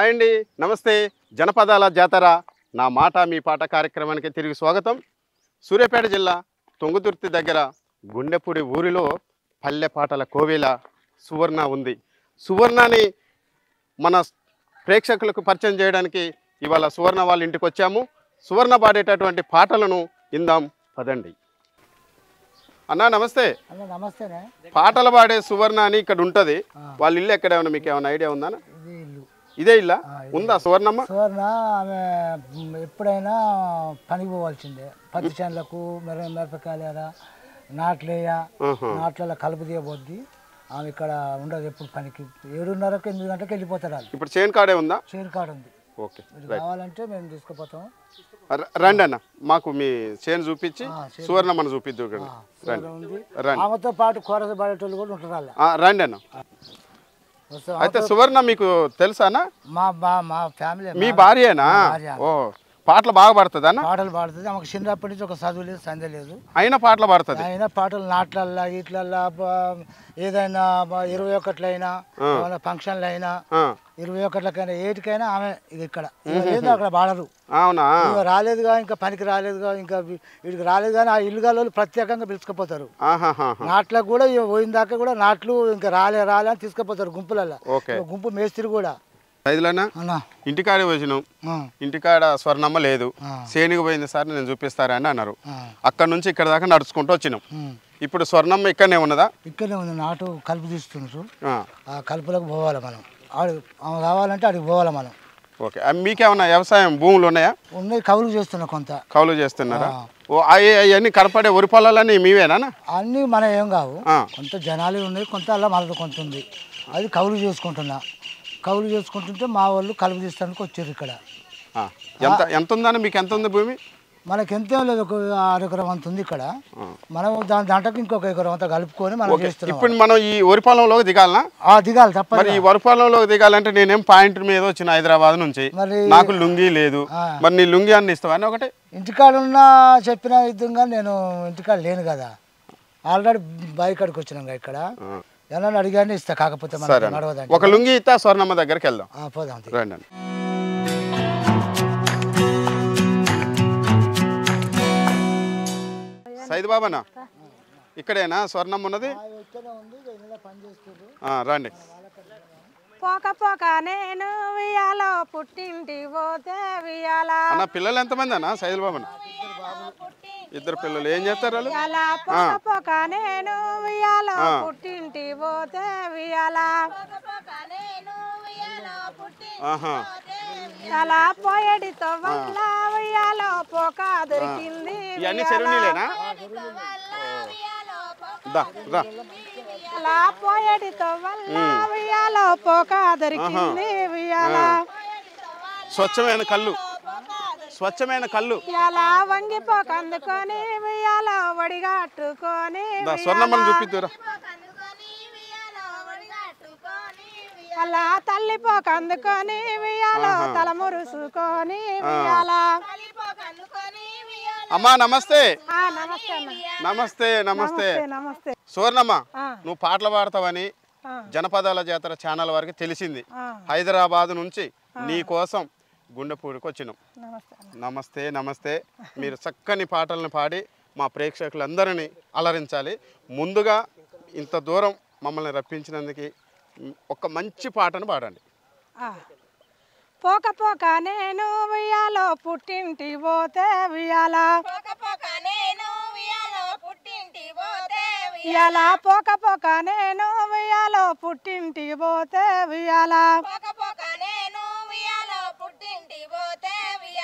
Hi అండి, నమస్తే. జనపదాల జాతర నా మాట మీ పాట కార్యక్రమానికి తిరిగి స్వాగతం. సూర్యాపేట జిల్లా తుంగతుర్తి దగ్గర గుండెపూడి ఊరిలో పల్లె పాటల కోవెల సువర్ణ ఉంది. సువర్ణని మన ప్రేక్షకులకు పరిచయం చేయడానికి ఇవాళ సువర్ణ వాళ్ళ ఇంటికి వచ్చాము. సువర్ణ పాడేటటువంటి పాటలను ఇందాం పదండి. అన్నా నమస్తే. నమస్తేనే. పాటలు పాడే సువర్ణ అని ఇక్కడ ఉంటుంది. వాళ్ళ ఇల్లు ఎక్కడేమన్నా మీకు ఏమైనా ఐడియా ఉందా? ఇదే ఇల్లా ఉందా సువర్ణమ్మ? సువర్ణ ఆమె ఎప్పుడైనా పనికి పోవాల్సిందే. పత్తి చేనులకు మిరపకాయలు నాట్లేయ నాట్లలో కలుపు తీయబోద్ది. ఆమె ఇక్కడ ఉండదు ఎప్పుడు పనికి. 7:30కి 8 గంటలకు వెళ్ళిపోతారు వాళ్ళు. ఇప్పుడు చేను కాడే ఉందా? చేను కాడ ఉంది. ఓకే, కావాలంటే మేము తీసుకుపోతాం. రండి అన్న, మాకు మీ చేను చూపించి సువర్ణమ్మను చూపిద్దు. రండి. ఆమెతో పాటు కోరస పడేటోళ్ళు కూడా ఉంటారు వాళ్ళు. రండి అన్న. అయితే సువర్ణ మీకు తెలుసానా? మా ఫ్యామిలీ. మీ భార్యేనా? ఓ, పాటలు బాగా పాడుతుంది అన్న? పాటలు పాడుతుంది. ఆమెకు చిన్నప్పటి నుంచి ఒక చదువు లేదు, సందే లేదు, అయినా పాటలు పాడుతుంది. అయినా పాటలు నాట్లల్లా ఇట్లల్లా ఏదైనా 21 అయినా ఫంక్షన్లు అయినా 21కైనా ఏటికైనా ఆమె ఇది ఇక్కడ లేదు, అక్కడ పాడరు. అవునా? రాలేదుగా, ఇంకా పనికి రాలేదుగా, ఇంకా వీడికి రాలేదు కానీ ఆ ఇల్లుగాళ్ళు ప్రత్యేకంగా పిలుచుకుపోతారు. నాట్లకు కూడా పోయిన దాకా కూడా నాట్లు ఇంకా రాలే అని తీసుకుపోతారు గుంపులలో. గుంపు మేస్త్రి కూడా. ఇంటికాడే వచ్చినాం, ఇంటికాడ స్వర్ణమ్మ లేదు, సేనికి పోయింది సార్ నేను చూపిస్తారని అన్నారు. అక్కడ నుంచి ఇక్కడ దాకా నడుచుకుంటూ వచ్చినాం. ఇప్పుడు స్వర్ణమ్మ ఇక్కడనే ఉన్నదా? ఇక్కడనే ఉంది. నాటు కలుపు తీస్తున్నారు. ఆ కలుపులకు పోవాలి మనం. రావాలంటే అడిగి పోవాలి మనం. ఓకే, మీకేమన్నా వ్యవసాయం భూములు ఉన్నాయా? ఉన్నాయి, కౌలు చేస్తున్నా. కొంత కౌలు చేస్తున్నారా? ఓ, అవన్నీ కనపడే వరి పొలాలన్నీ మీవేనా? అన్నీ మన ఏం కావు, కొంత జనాలు ఉన్నాయి, కొంత అలా మనది కొంత ఉంది. అది కౌలు చేసుకుంటున్నా. కౌలు చేసుకుంటుంటే మా వాళ్ళు కలుపు తీస్తానికి వచ్చారు ఇక్కడ. ఎంత ఉందని మీకు? ఎంత ఉంది భూమి? మనకి ఎంతేం లేదు, ఒక 6 ఎకరం అంత ఉంది ఇక్కడ. మనం దాంట్లోకి ఇంకొక ఎకరం అంతా కలుపుకొని మనం చేస్తున్నాం. ఇప్పుడు మనం ఈ వరి పొలంలోకి దిగాలనా? దిగాలి తప్ప. మరి ఈ వరి పొలంలోకి దిగాలంటే నేనేం పాయింట్ మీద వచ్చిన హైదరాబాద్ నుంచి, నాకు లుంగి లేదు. మరి నీ లుంగి అన్ని ఇస్తావా? ఒకటి ఇంటికాడ ఉన్న చెప్పిన విధంగా నేను ఇంటికాడ లేను కదా, ఆల్రెడీ బావి కాడికి వచ్చినాం ఇక్కడ. ఏమన్నా అడిగానే ఇస్తా, కాకపోతే ఒక లుంగి ఇస్తా. స్వర్ణమ్మ దగ్గరికి వెళ్దాం, పోదాం. రండి. సైద్ బాబానా, ఇక్కడేనా స్వర్ణమ్మ ఉన్నది? రండి. పోక పోక నేను వియాలో పుట్టింటి పోతే వియాలా. అన్న పిల్లలు ఎంతమంది అన్న సైద్ బాబానా? 2 పిల్లలు. ఏం చేస్తారు వాళ్ళు? పోక పోక నేను వియాలో పుట్టింటి పోతే వియాలా. అలా పోయేడితో వల్ల వియాలో పోక దొరికింది. ఇవన్నీ చెరువులేనా? అలా పోయేడితో వల్ల వియాలో పోక దొరికింది వియాల. స్వచ్ఛమైన కళ్ళు, స్వచ్ఛమైన కళ్ళు. ఇలా వంగిపోక అందుకొని వియాల వడిగట్టుకొని స్వర్ణమ్మని చూపిద్దురా. అలా తల్లిపోక అందుకొని వియాల తల మురుసుకొని వియాల. అమ్మా నమస్తే. నమస్తే నమస్తే నమస్తే. సువర్ణమ్మ, నువ్వు పాటలు పాడతావని జనపదాల జాతర ఛానల్ వారికి తెలిసింది. హైదరాబాద్ నుంచి నీ కోసం గుండెపూడికి వచ్చినాం. నమస్తే నమస్తే. మీరు చక్కని పాటలను పాడి మా ప్రేక్షకులందరినీ అలరించాలి. ముందుగా ఇంత దూరం మమ్మల్ని రప్పించినందుకు ఒక మంచి పాటను పాడండి. పోక పోక నేను వియాలో పుట్టింటి పోతే వియాల. ఇయాల పోక పోక నేను వియాలో పుట్టింటి పోతే వియాల.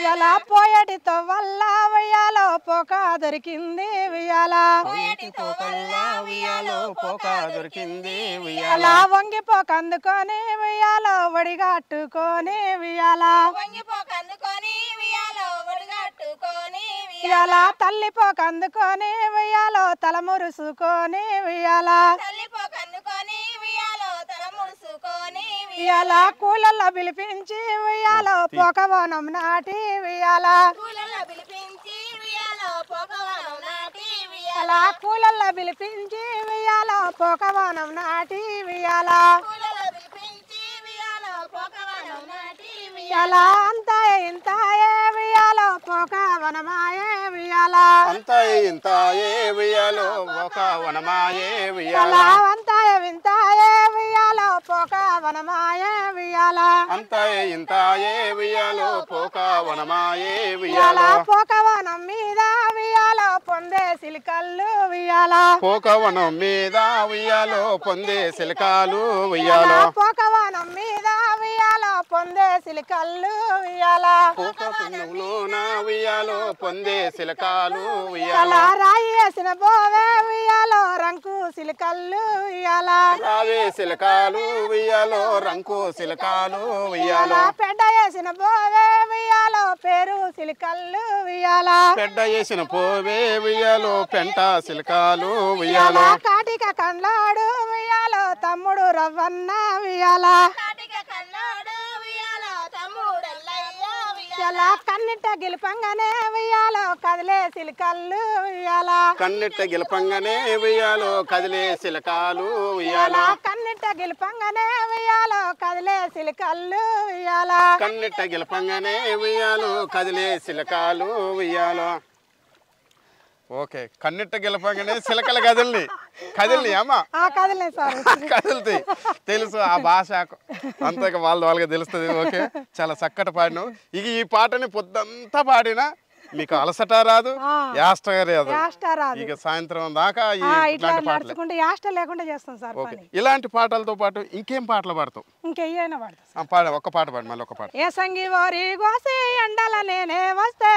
ఇయాల పోయేటితో వల్ల వియాలో పోక దొరికింది వియాల. అలా వంగిపోక అందుకొని వియాలో వడిగట్టుకొని వియాల. ఇయాల తల్లిపోక అందుకొని వియాలో తల మురుసుకొని వియాల. ఇయాల కూలల్లో పిలిపించి వియాలో పోకవనం నాటి వియాల. అలా కూలల్లో పిలిపించి వియాలో పోకవనం నాటి వియాల. ఎలా అంత ఇంత ఏ వియాలో పోక వనమాయే వియాల అంత ఇంత ఏ వియాలో ఒక వనమాయే వియాల ఎలా అంత ఇంత ఏ వియాలో పోక వనమాయే వియాల అంత ఇంత ఏ వియాలో పోక వనమాయే వియాల వియాల పోక వనం మీద వియాలో పొందే సిలికల్లు వియాల పోక వనం మీద వియాలో పొందే సిలకాలు వియాల పోక వనం మీద వియాలో పొందే సిలికల్లు వియాల పోక వనంలోన వియాలో పొందే సిలకాలు వియాల ఎలా రాయి వేసిన బోవే వియాలో రంకు సిలికల్లు వియాల రావే సిలకాలు వియాలో రంకు సిలకాలు వియాల పెద్ద వేసిన బోవే వియాలో పేరు సిలికల్లు వియాల పెద్ద వేసిన పోవే వియాలో పెంట సిలకాలు వియాల కాటిక కండ్లాడు వియాలో తమ్ముడు రవ్వన్న వియాల వియాల కన్నిట గెలుపంగానే వియాలో కదిలే సిలికల్లు వియాల కన్నెట్ట గెలపంగానే వియాలో కదిలే సిలకాలు వియాల కన్నిట గెలుపంగానే వియాలో కదిలే సిలికల్లు వియాల కన్నెట్ట గెలపంగానే వియాలో కదిలే సిలకాలు వియాల ఓకే కన్నెట్ట గెలపంగానే సిలకల కదిలిని అమ్మా కదిలే సార్ కదులుతాయి తెలుసు ఆ భాష అంతా వాళ్ళగా తెలుస్తుంది ఓకే చాలా చక్కటి పాడినావు ఇక ఈ పాటని పొద్దంతా పాడినా మీకు అలసట రాదు యాష్ట రాదు ఇక సాయంత్రం దాకా ఇట్లా నడుచుకుంటే యాష్ట లేకుండా చేస్తాం సార్ ఓకే ఇలాంటి పాటలతో పాటు ఇంకేం పాటలు పాడతావు ఇంకెయ్యైనా పాడతాం పాడ ఒక్క పాట పాడు మళ్ళీ ఒక పాట ఏ సంగి ఓరి గోసి ఎండల నేనే వస్తే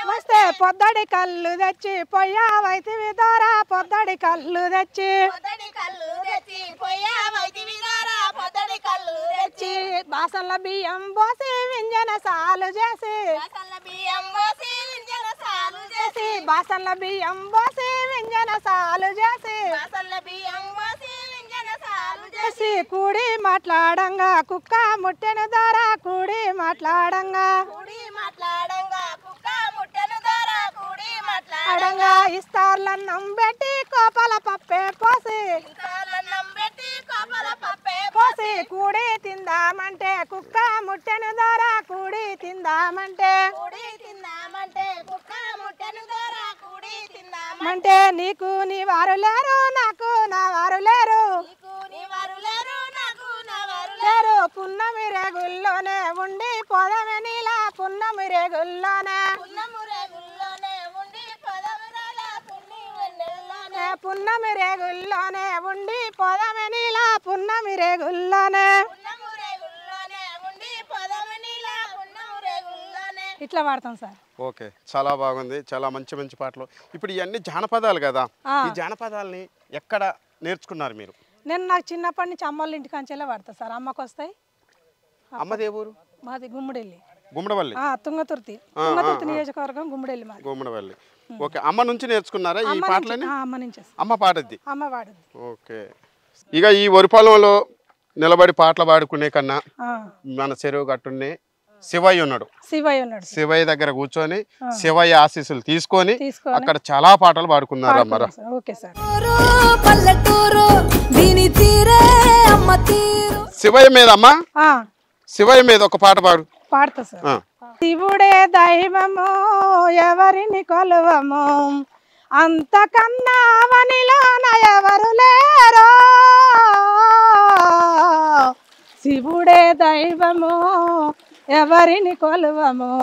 వస్తే పొద్దడి కళ్ళు తెచ్చి పొయ్యావైతివి దోరా పొద్దడి కళ్ళు తెచ్చి బాసన్ల బియ్యం పోసి వింజన సాలు చేసి బాసన్ల బియ్యం పోసి వింజన సాలు చేసి కూడి మాట్లాడంగా కుక్క ముట్టెను దోరా కూడి మాట్లాడంగా అడంగా ఇస్తార్లన్నం పెట్టి కోపల పప్పే పోసి కూడి తిందామంటే కుక్క ముట్టెను దోరా కూడి తిందామంటే అంటే నీకు నీ వారు లేరు నాకు నా వారు లేరు పున్నమి రేగుల్లోనే ఉండి పొదమే నీలా పున్నమి రేగుల్లోనే పున్నమి రేగుల్లోనే ఉండి పొదమే నీలా పున్నమి రేగుల్లోనే ఇట్లా పాడతాం సార్ ఓకే చాలా బాగుంది చాలా మంచి మంచి పాటలు ఇప్పుడు ఇవన్నీ జానపదాలు కదా ఈ జానపదాలని ఎక్కడ నేర్చుకున్నారు మీరు నేను నాకు చిన్నప్పటి నుంచి అమ్మోళ్ళ ఇంటి కాంచెలే వాడతా సార్ అమ్మకు వస్తాయి అమ్మది ఏ ఊరు మాది గుమ్మడిల్లి గుమ్మడవల్లి తుంగతుర్తి నియోజకవర్గం గుమ్మడిల్లి మాది గుమ్మడవల్లి ఓకే అమ్మ నుంచి నేర్చుకున్నారా ఈ పాటలని అమ్మ నుంచి అమ్మ పాడద్ది అమ్మ వాడద్ది ఓకే ఇక ఈ వరి పొలంలో నిలబడి పాటలు పాడుకునే కన్నా మన చెరువు గట్టునే శివయ్య ఉన్నాడు శివయ్య దగ్గర కూర్చొని శివయ్య ఆశీస్సులు తీసుకొని అక్కడ చాలా పాటలు పాడుకున్నారు అమ్మారా శివయ్య మీద అమ్మా శివయ్య మీద ఒక పాట పాడుతా సార్ శివుడే దైవము ఎవరిని కొలువము అంతకన్నా అవనిలోన ఎవరు లేరో శివుడే దైవము ఎవరిని కొలువము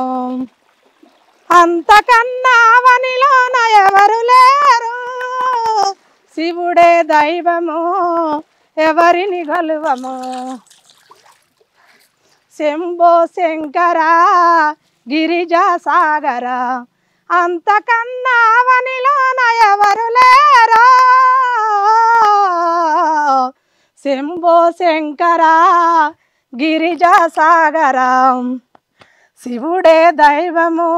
అంతకన్నా అవనిలోన ఎవరు లేరు శివుడే దైవము ఎవరిని కొలువము శంభో శంకర గిరిజా సాగర అంతకన్నా అవనిలోన ఎవరు లేరో శంభో శంకర గిరిజా సాగర శివుడే దైవము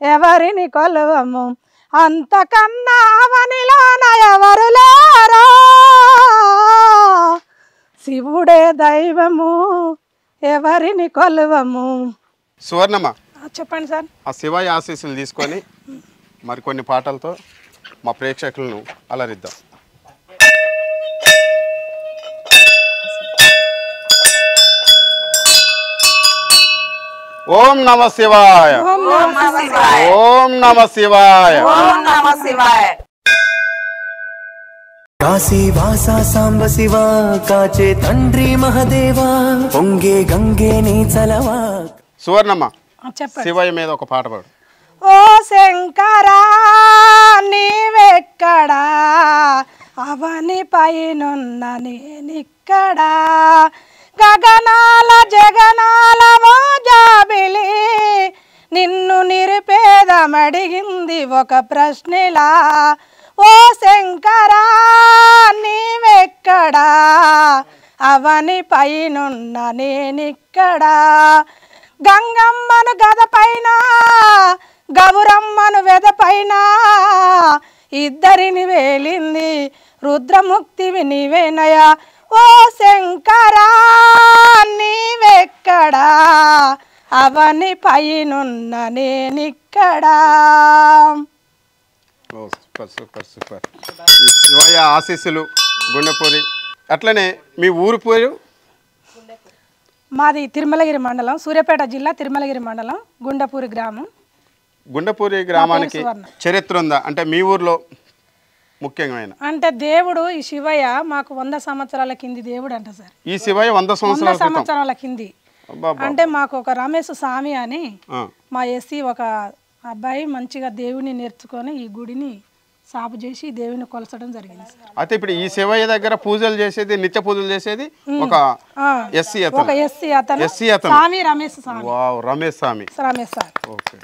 ఎవరిని కొలువము అంతకన్నా అవనిలోన ఎవరు లేరో శివుడే దైవము ఎవరిని కొలువము సువర్ణమ్మ చెప్పండి సార్ ఆ శివయ్య ఆశీస్సులు తీసుకొని మరికొన్ని పాటలతో మా ప్రేక్షకులను అలరిద్దాం ఓం నమ శివాయ ఓం నమ శివాయ కాశీ వాసా సాంబ శివ కాచే తండ్రి మహదేవా పొంగే గంగే నీ చలవా. సువర్ణమ్మ చెప్పండి. శివయ్య మీద ఒక పాట పాడు. ఓ శంకరా నీవెక్కడా అవని పైనున్న నేనిక్కడా గగనాల జగనాల మోజాబిలి నిన్ను నిరుపేదమడిగింది ఒక ప్రశ్నలా. ఓ శంకరా నీవెక్కడా అవని పైనున్న నేనిక్కడా గంగమ్మను గద పైన గౌరమ్మను వెద పైన ఇద్దరిని వేలింది రుద్రముక్తివి నీవేనయా. ఓ శంకరా నీవెక్కడా అవని పైనున్న నేనిక్కడా. Super super super. ఈ శివయ్య ఆశీస్సులు గుండెపూరి. అట్లనే మీ ఊరు పేరు? మాది తిరుమలగిరి మండలం, సూర్యాపేట జిల్లా తిరుమలగిరి మండలం, గుండపూరి గ్రామం. గుండెపూరి గ్రామానికి చరిత్ర ఉందా? అంటే మీ ఊర్లో ముఖ్యమైన అంటే దేవుడు ఈ శివయ్య మాకు 100 సంవత్సరాల కింది దేవుడు అంట సార్. ఈ శివయ్య 100 సంవత్సరాల కింది. అంటే మాకు ఒక రమేష్ స్వామి అని మా ఎస్సీ ఒక అబ్బాయి మంచిగా దేవుని నేర్చుకొని ఈ గుడిని సాపు చేసి దేవుని కొలసడం జరిగింది సార్. అయితే ఇప్పుడు ఈ శివయ్య దగ్గర పూజలు చేసేది, నిత్య పూజలు చేసేది ఒక ఎస్సీ అతను స్వామి రమేష్ స్వామి. వావ్, రమేష్ స్వామి. రమేష్ సార్. ఓకే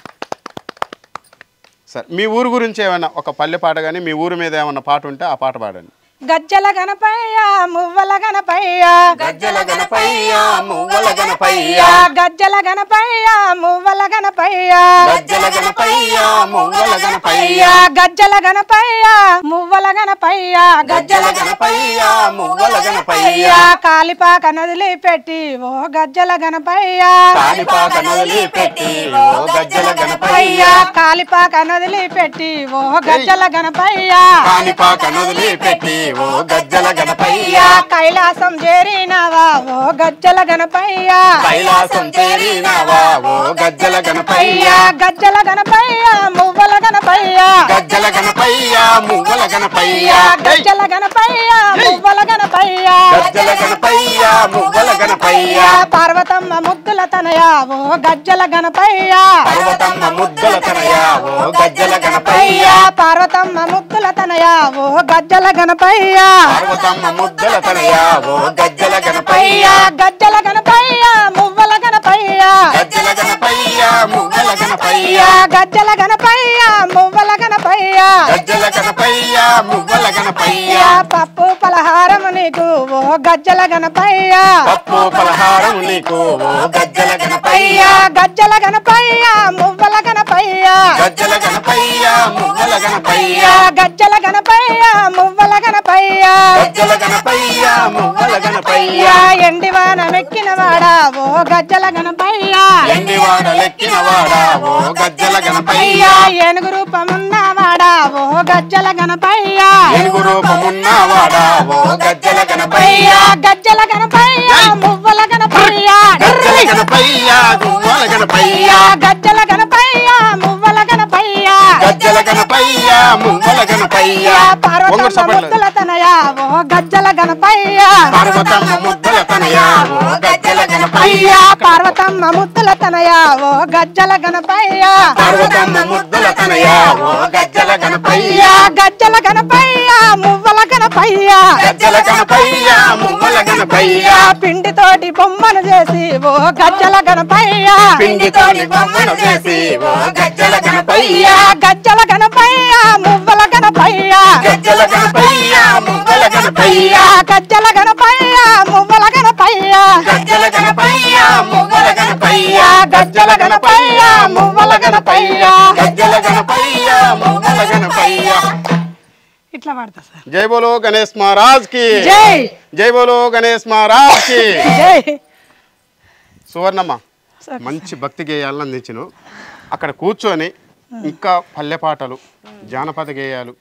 సార్, మీ ఊరు గురించి ఏమైనా ఒక పల్లె పాట కానీ మీ ఊరు మీద ఏమన్నా పాట ఉంటే ఆ పాట పాడండి. గజ్జల గణపయ్య మువ్వల గణపయ్య గజ్జల గణపయ్య మువ్వల గణపయ్య గజ్జల గణపయ్య మువ్వల గణపయ్య గజ్జల గణపయ్య మువ్వల గణపయ్య గజ్జల గణపయ్య మువ్వల గణపయ్య గజ్జల గణపయ్య మువ్వల గణపయ్య కాలిపాక నదిలి పెట్టి ఓ గజ్జల గణపయ్య కాలిపాక నదిలి పెట్టి ఓ గజ్జల గణపయ్య కాలిపాక నదిలి పెట్టి ఓ గజ్జల గణపయ్య కాలిపాక నదిలి పెట్టి ఓ గజ్జల గణపయ్య కైలాసం చేరినవా ఓ గజ్జల గణపయ్య కైలాసం చేరినవా ఓ గజ్జల గణపయ్య గజ్జల గణపయ్య మువ్వల గణపయ్య గజ్జల గణపయ్య మువ్వల గణపయ్య గజ్జల గణపయ్య మువ్వల గణపయ్య గజ్జల గణపయ్య మువ్వల గణపయ్య పార్వతమ్మ ముద్దుల తనయ ఓ గజ్జల గణపయ్య పర్వతమ్మ ముద్దుల తనయ ఓ గజ్జల గణపయ్య పార్వతమ్మ ముద్దుల తనయ ఓ గజ్జల గణపయ్య పార్వతమ్మ ముద్దుల తనయ ఓ గజ్జల గణపయ్య గజ్జల గణపయ్య మువ్వల గణపయ్య గజ్జల గణపయ్య మువ్వల గణపయ్య గజ్జల గణపయ్య మువ్వల గణపయ్య గజ్జల గణపయ్య మువ్వల గణపయ్య పప్పు పలహారం నీకు ఓ గజ్జల గణపయ్య పప్పు పలహారం నీకు ఓ గజ్జల గణపయ్య గజ్జల గణపయ్య మువ్వల గణపయ్య గజ్జల గణపయ్య మువ్వల గణపయ్య గజ్జల గణపయ్య మువ్వల గణపయ్య గజ్జల గణపయ్య మువ్వల గణపయ్య ఎండివాన మెక్కిన వాడా ఓ గజ్జల గణపయ్య ఎండివాడ లెక్కిన వాడా ఓ గజ్జల గణపయ్య ఏనుగు రూపమున్న వాడా ఓ గజ్జల గణపయ్య ఏనుగు రూపమున్నవాడా ఓ గజ్జల గణపయ్య గజ్జల గణపయ్య మువ్వల గణపయ్య గజ్జల గణపయ్య మువ్వల గణపయ్య గజ్జల గణపయ్య మువ్వల గణపయ్య గజ్జల గణపయ్య మువ్వల గణపయ్య పార్వతమ్మ ముద్దుల తనయ ఓ గజ్జల గణపయ్య పార్వతమ్మ ముద్దుల తనయ ఓ గజ్జల గణపయ్య పార్వతమ్మ ముద్దుల తనయ ఓ గజ్జల గణపయ్య పార్వతమ్మ ముద్దుల తనయ ఓ గజ్జల గణపయ్య గజ్జల గణపయ్య మువ్వల గణపయ్య గజ్జల గణపయ్య మువ్వల గణపయ్య పిండితోటి బొమ్మను చేసి ఓ గజ్జల గణపయ్య పిండితోని బొమ్మను చేసి ఓ గజ్జల గణపయ్య గజ్జల గణపయ్య మువ్వల గణపయ్య గజ్జల గణపయ్య మువ్వల గణపయ్య గజ్జల గణపయ్య మువ్వల గణపయ్య గజ్జల గణపయ్య మువ్వల గణపయ్య గజ్జల గణపయ్య మువ్వల గణపయ్య గజ్జల గణపయ్య మువ్వల గణపయ్య. ఇట్లా పాడతా సార్. జై బోలో గణేష్ మహారాజ్ కి జై జై బోలో గణేష్ మహారాజ్ కి జై. సువర్ణమ్మ మంచి భక్తి గేయాలను అందించను. అక్కడ కూర్చొని ఇంకా పల్లె పాటలు, జానపద గేయాలు,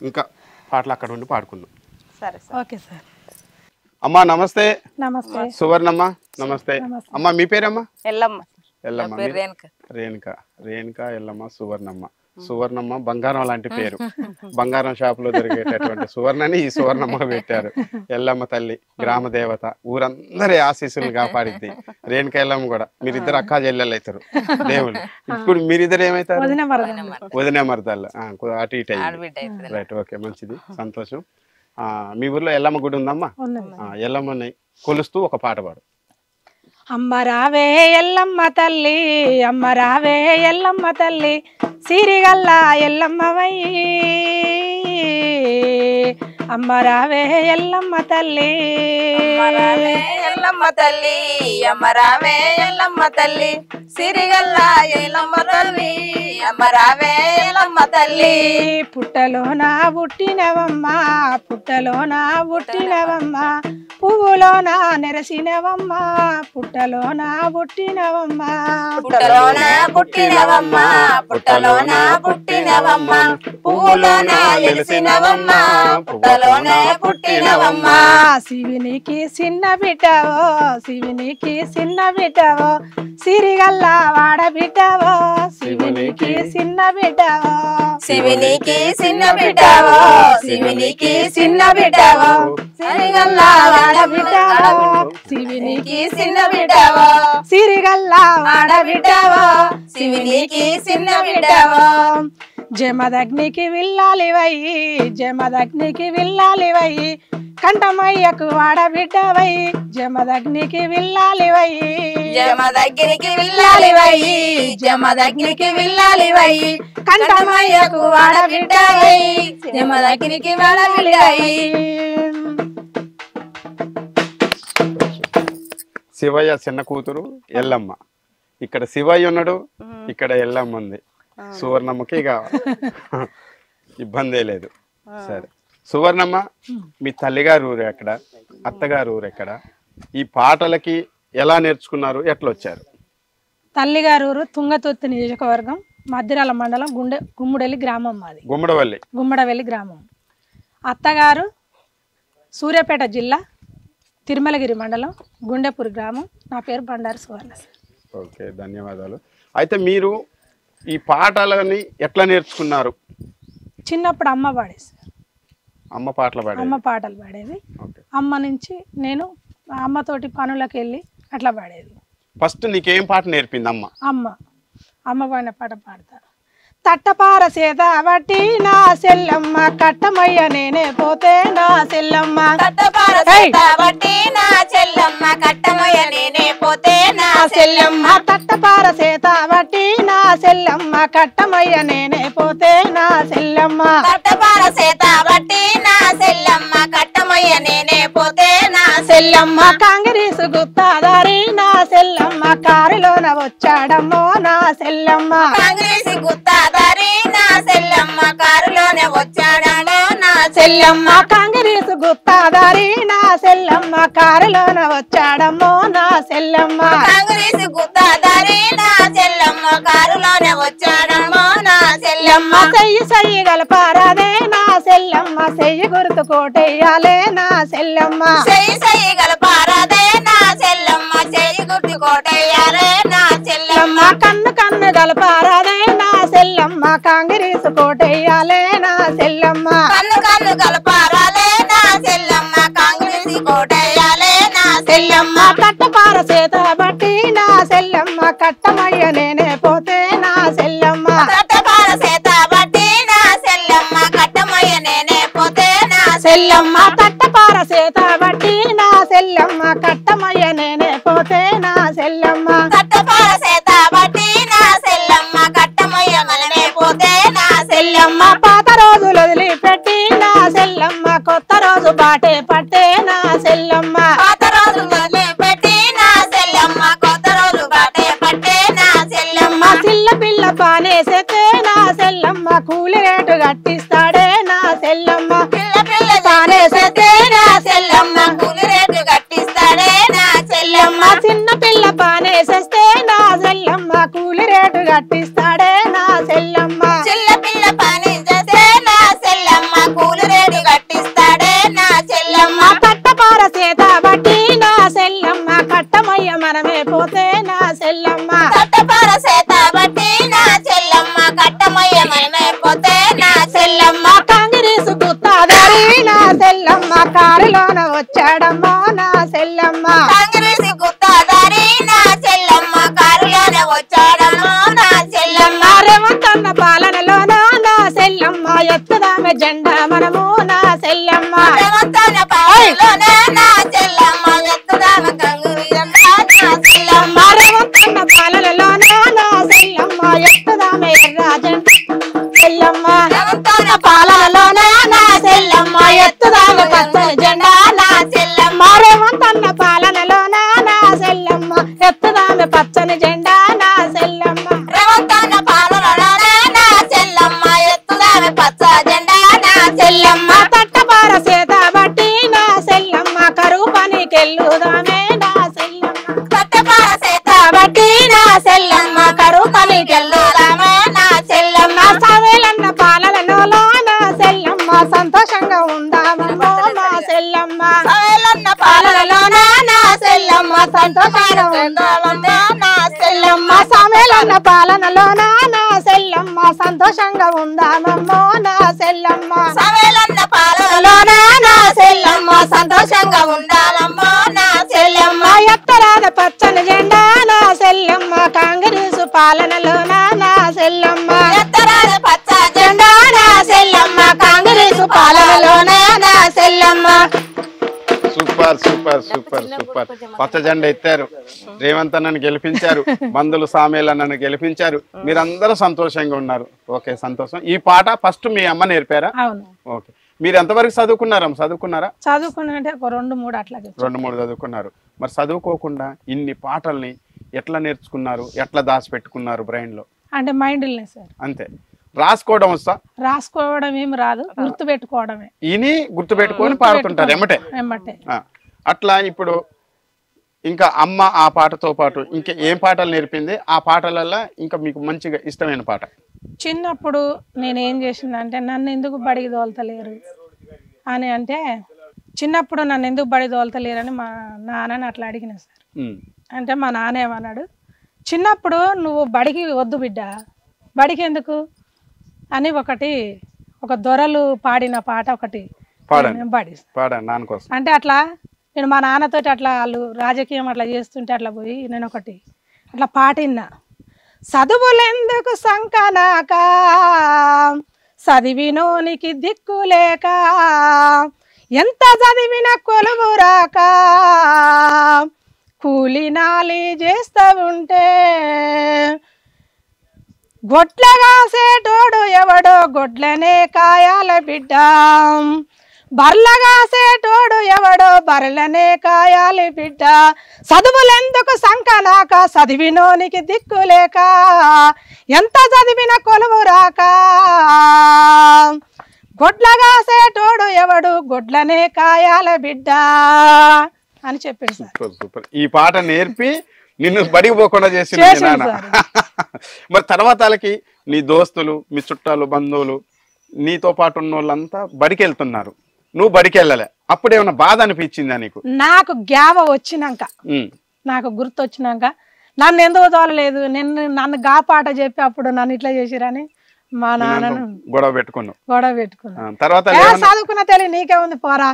ఇంకా పాటలు అక్కడ ఉండి పాడుకుందాం. Okay sir. అమ్మా నమస్తే. నమస్తే. సువర్ణమ్మ నమస్తే. అమ్మా మీ పేరమ్మా? ఎల్లమ్మ. ఎల్లమ్మ రేణుక రేణుక ఎల్లమ్మ సువర్ణమ్మ బంగారం లాంటి పేరు. బంగారం షాపులో దొరికేటటువంటి సువర్ణని ఈ సువర్ణమ్మ పెట్టారు. ఎల్లమ్మ తల్లి గ్రామ దేవత, ఊరందరి ఆశీస్సులు కాపాడిద్ది. రేణుక ఎల్లమ్మ కూడా మీరిద్దరు అక్కా చెల్లెలు అవుతారు దేవుళ్ళు. ఇప్పుడు మీరిద్దరు ఏమవుతారు? వదిన మరదళ్ళు. అటు ఇటు అయ్యి. రైట్, ఓకే, మంచిది, సంతోషం. మీ ఊర్లో ఎల్లమ్మ గుడి ఉందమ్మా? ఎల్లమ్మని కొలుస్తూ ఒక పాట పాడు. అమ్మ రావే ఎల్లమ్మ తల్లి, అమ్మ రావే ఎల్లమ్మ తల్లి, సిరిగల్ల ఎల్లమ్మవై. అమ్మ రావే ఎల్లమ్మ తల్లి, ఎల్లమ్మ తల్లి, అమ్మ రావే ఎల్లమ్మ తల్లి, సిరిగల్ల ఎల్లమ్మ తల్లి, అమ్మ రావే ఎల్లమ్మ తల్లి. పుట్టలోన పుట్టినవమ్మ, పుట్టలోన పుట్టినవమ్మ, పువ్వులోన నెరసినవమ్మ, పుట్టలోన పుట్టినవమ్మ, పుట్టలోన పుట్టినవమ్మ, పుట్టలోన పుట్టినవమ్మ, పువ్వులోన వెలిసినవమ్మ, పుట్టలోన పుట్టినవమ్మ. శివునికి చిన్న బిడ్డవో, శివునికి చిన్న బిడ్డవో, సిరిగల్ల వాడబిడ్డవో, శివునికి చిన్న బిడ్డవో, శివునికి చిన్న బిడ్డవో, శివునికి చిన్న బిడ్డవో, సిరిగల్ల వాడబిడ్డవో, శివునికి చిన్న బిడ్డవో, సిరిగల్ల వాడబిడ్డవో, శివునికి చిన్న బిడ్డవో. జమదగ్నికి విల్లాలివయ్యి, జమదగ్నికి విల్లాలివయ్యి, కంఠమయ్యకు వాడబిడ్డవై, జమదగ్నికి విల్లాలివయ్యి, జమదగ్నికి విల్లాలివయ్యి, జమదగ్నికి విల్లాలివయ్యి, కంఠమయ్యకు వాడబిడ్డవై, జమదగ్నికి వాడబిడ్డవై. శివయ్య చిన్న కూతురు ఎల్లమ్మ. ఇక్కడ శివయ్య ఉన్నాడు, ఇక్కడ ఎల్లమ్మ ఉంది. సువర్ణమ్మకి ఇక ఇబ్బందే లేదు. సరే సువర్ణమ్మ, మీ తల్లిగారు ఊరు ఎక్కడ, అత్తగారు ఊరు ఎక్కడ? ఈ పాటలకి ఎలా నేర్చుకున్నారు, ఎట్లా వచ్చారు? తల్లిగారు ఊరు తుంగతుర్తి నియోజకవర్గం, మద్దిరాల మండలం, గుమ్మడవెల్లి గ్రామం మాది. గుమ్మడవెల్లి గ్రామం. అత్తగారు సూర్యాపేట జిల్లా తిరుమలగిరి మండలం, గుండెపూర్ గ్రామం. నా పేరు బండారు సువర్ణ. ఓకే, ధన్యవాదాలు. అయితే మీరు ఈ పాటలని ఎట్లా నేర్చుకున్నారు? చిన్నప్పుడు అమ్మ పాడేది, అమ్మ పాటలు పాడేది. అమ్మ నుంచి నేను అమ్మతోటి పనులకు వెళ్ళి అట్లా పాడేది. ఫస్ట్ నీకేం పాట నేర్పింది అమ్మ? అమ్మ పాడిన పాట పాడతా. తట్టపార సేద బట్టి నా సెల్లమ్మ, కట్టమయ్య నేనే పోతే నా సెల్లమ్మ, తట్టపార సేద బట్టి నా చెల్లమ్మ, కట్టమయ్య నేనే పోతే నా సెల్లమ్మ, తట్టపార సేద బట్టి నా సెల్లమ్మ, కట్టమయ్య నేనే పోతే నా సెల్లమ్మ, తట్టపార సేద బట్టి నా సెల్లమ్మ, కట్టమయ్య నేనే పోతే నా సెల్లమ్మ. కాంగ్రెసు గుత్తాదారి నా సెల్లమ్మ, కారులోన వచ్చాడమ్మో నా సెల్లమ్మ, కాంగ్రెస్ గుత్తాదారి నా సెల్లమ్మ, కారులోనే వచ్చాడో నా సెల్లమ్మ, కాంగ్రెసు గుత్తాదారి నా సెల్లమ్మ, కారులోన వచ్చాడమ్మో నా సెల్లమ్మ, కాంగ్రెస్ గుత్తాదారి నా సెల్లమ్మ, కారులోనే వచ్చాడమ్మో నా సెల్లమ్మ. చెయ్యి చెయ్యి గలపారాదే నా సెల్లమ్మ, చెయ్యి గుర్తు కోటెయ్యాలే నా సెల్లమ్మ, చెయ్యి గలపారాదే నా సెల్లమ్మ, చెయ్యి గుర్తు కోటెయ్యాలే నా సెల్లమ్మ, కన్ను కన్ను గలపారాదే నా సెల్లమ్మ, కాంగ్రెసు కోటెయ్యాలే నా సెల్లమ్మ, కన్ను కన్ను గలపారాదే నా సెల్లమ్మ, కాంగ్రెస్ కోటెయ్యాలే నా సెల్లమ్మ, కట్టపార చేత బట్టి నా సెల్లమ్మ, కట్టమయ్య నేనే పోతే నా సెల్లమ్మ, తట్టపార సేత బట్టి నా సెల్లమ్మ, కట్టమయ్య నేనే పోతే నా సెల్లమ్మ, తట్టపార చేత బట్టి నా సెల్లమ్మ, కట్టమయ్య నేనే పోతే నా సెల్లమ్మ, తట్టపార సేత బట్టి నా సెల్లమ్మ, కట్టమయ్య నేనే పోతే నా సెల్లమ్మ, పాత రోజులు వదిలిపెట్టి నా సెల్లమ్మ, కొత్త రోజు బాటే పట్టే నా సెల్లమ్మ, పాత రోజు వదిలిపెట్టి నా సెల్లమ్మ, కొత్త రోజు బాటే పట్టే నా సెల్లమ్మ, చిల్ల పిల్ల పానేసెత్తే నా సెల్లమ్మ, కూలి రేటు కట్టిస్తాడే నా సెల్లమ్మ, పిల్ల పిల్ల పానేసెత్తే నా సెల్లమ్మ, కూలి రేటు కట్టిస్తాడే నా సెల్లమ్మ, చిన్న పిల్ల పానేసేస్తే నా సెల్లమ్మ, కూలి రేటు కట్టిస్తాడే నా సెల్లమ్మ, చిల్ల పిల్ల పానేసేస్తే నా సెల్లమ్మ, కూలి రేటు కట్టిస్తాడే నా సెల్లమ్మ, కట్టపార చేత బట్టి నా సెల్లమ్మ, కట్టమయ్య మనమే పోతే నా సెల్లమ్మ, తట్ట వచ్చాడమ్మా నా సెల్లమ్మ కంగిరీసి గుత్తాదారి నా చెల్లమ్మ కారులోనే వచ్చాడమ్మా నా చెల్లమ్మ రేవంతన్న పాలనలోన నా సెల్లమ్మ ఎత్తుదామె జెండా మనము నా సెల్లమ్మ రేవంతన్న పాలనలోనే నా చెల్లమ్మ ఎత్తుదామె కంగువీరమ్మ నా చెల్లమ్మ రేవంతన్న పాలనలోన నా సెల్లమ్మ ఎత్తుదామె ఎర్ర జెండా సెల్లమ్మ రేవంతన్న పాలనలోనే నా చెల్లమ్మ ఎత్తుదామె పచ్చని జెండా నా చెల్లమ్మ రేవంతన్న పాలనలోన నా సెల్లమ్మ ఎత్తుదామె పచ్చని జెండా నా సెల్లమ్మ రేవంతన్న పాలనలోనే నా చెల్లమ్మ ఎత్తుదామె పచ్చ జెండా నా చెల్లమ్మ తట్టబార సేత బట్టి నా సెల్లమ్మ కరువు పనికెళ్ళుదామే నా సెల్లమ్మ పట్టపార సేత బట్టి నా చెల్లమ్మ కరువు పనికెళ్ళుదామే నా చెల్లమ్మ సవేలన్న పాలనలో నా సెల్లమ్మ సంతోషంగా ఉందామో నా సెల్లమ్మ సవేలన్న పాలనలోనే నా చెల్లమ్మ సంతోషంగా ఉందామమ్మా నా చెల్లమ్మ సవేలన్న పాలనలో నా సెల్లమ్మ సంతోషంగా ఉందామమ్మో నా సెల్లమ్మ సవేలన్న పాలనలోనే నా చెల్లమ్మ సంతోషంగా ఉండాలమ్మా నా చెల్లమ్మ ఎత్తరాద పచ్చని జెండా నా సెల్లమ్మ కాంగ్రెస్ పాలనలో నా సెల్లమ్మ ఎత్తరాల పచ్చ జెండా నా చెల్లమ్మ కాంగ్రెస్ పాలనలోనే నా చెల్లమ్మ సూపర్ సూపర్ సూపర్ సూపర్ పచ్చ జెండా ఎత్తారు, రేవంత్ అన్నను గెలిపించారు, బంధులు సామేల్ అన్నను గెలిపించారు, మీరందరూ సంతోషంగా ఉన్నారు. ఓకే, సంతోషం. ఈ పాట ఫస్ట్ మీ అమ్మ నేర్పారా? అవును. ఓకే, మీరు ఎంతవరకు చదువుకున్నారమ్మ? చదువుకున్నారా? చదువుకున్నంటే ఒక 2-3 అట్లా 2-3 చదువుకున్నారు. మరి చదువుకోకుండా ఇన్ని పాటల్ని ఎట్లా నేర్చుకున్నారు, ఎట్లా దాచిపెట్టుకున్నారు బ్రెయిన్ లో? అంటే మైండ్లే సార్. అంతే. రాసుకోవడం వస్తా? రాసుకోవడం ఏం రాదు, గుర్తు పెట్టుకోవడమే. ఇని గుర్తు పెట్టుకొని పాడుతుంటారు ఎమ్మటే. అట్లా ఇప్పుడు ఇంకా అమ్మ ఆ పాటతో పాటు ఇంకా ఏం పాటలు నేర్పింది? ఆ పాటలల్లో ఇంకా మీకు మంచిగా ఇష్టమైన పాట? చిన్నప్పుడు నేను ఏం చేసిందంటే నన్ను ఎందుకు బడికి తోలుతలేరు అని అంటే, చిన్నప్పుడు నన్ను ఎందుకు బడి తోలుతలేరని మా నాన్నని అట్లా అడిగిన సార్. అంటే మా నాన్న ఏమన్నాడు, చిన్నప్పుడు నువ్వు బడికి వద్దు బిడ్డ, బడికి ఎందుకు అని ఒక దొరలు పాడిన పాట ఒకటి పాడి అంటే అట్లా నేను మా నాన్నతోటి అట్లా వాళ్ళు రాజకీయం అట్లా చేస్తుంటే అట్లా పోయి నేను అట్లా పాటిన్నా. చదువులెందుకు సంకనాక చదివినోనికి దిక్కులేక, ఎంత చదివిన కొలువు రాక, కూలినాలి చేస్తూ ఉంటే, గొడ్లగాసేటోడు ఎవడో గొడ్లనే కాయాల బిడ్డ, బర్లగాసేటోడు ఎవడో బర్లనే కాయాలి బిడ్డ, చదువులెందుకు సంకనాక చదివినోనికి దిక్కులేక, ఎంత చదివిన కొలువు రాక, గొడ్లగాసేటోడు ఎవడు గొడ్లనే కాయాల బిడ్డ అని చెప్పింది సార్. Super super. ఈ పాట నేర్పి నిన్ను బడికి పోకుండా చేసింది నాన్న. మరి తర్వాత వాళ్ళకి నీ దోస్తులు, మీ చుట్టాలు, బంధువులు, నీతో పాటు ఉన్న వాళ్ళంతా బడికి వెళ్తున్నారు, నువ్వు బడికి వెళ్ళలే, అప్పుడేమన్నా బాధ అనిపించిందా నీకు? నాకు గ్యావ వచ్చినాక, నాకు గుర్తు వచ్చినాక నన్ను ఎందుకు తోలలేదు, నన్ను గా పాట చెప్పి అప్పుడు నన్ను ఇట్లా చేసిరని మా నాన్నను గొడవ పెట్టుకున్నా. తర్వాత చదువుకున్న తెలివి నీకే ఉంది పోరా,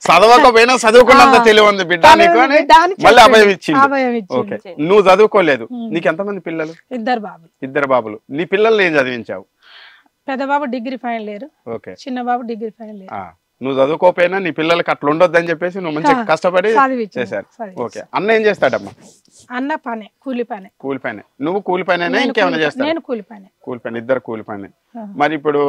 చదవకపోయినా చదువుకున్నంత తెలివి ఉంది బిడ్డ నీకు అని మళ్ళీ అభయం ఇచ్చింది. ఓకే, నువ్వు చదువుకోలేదు. నీకు ఎంతమంది పిల్లలు? 2 బాబులు. నీ పిల్లల్ని ఏం చదివించావు? పెద్ద బాబు డిగ్రీ ఫైనల్ ఇయర్, చిన్న బాబు డిగ్రీ ఫైనల్ ఇయర్. నువ్వు చదువుకోపోయినా నీ పిల్లలకి అట్లా ఉండొద్దని చెప్పేసి నువ్వు మంచిగా కష్టపడి చేశారు. ఓకే, అన్న ఏం చేస్తాడమ్మా? అన్న పనే, కూలి పనే. నువ్వు కూలి పనే, ఇంకేమైనా చేస్తావు? నేను కూలి పనే. ఇద్దరు కూలి పనే. మరి ఇప్పుడు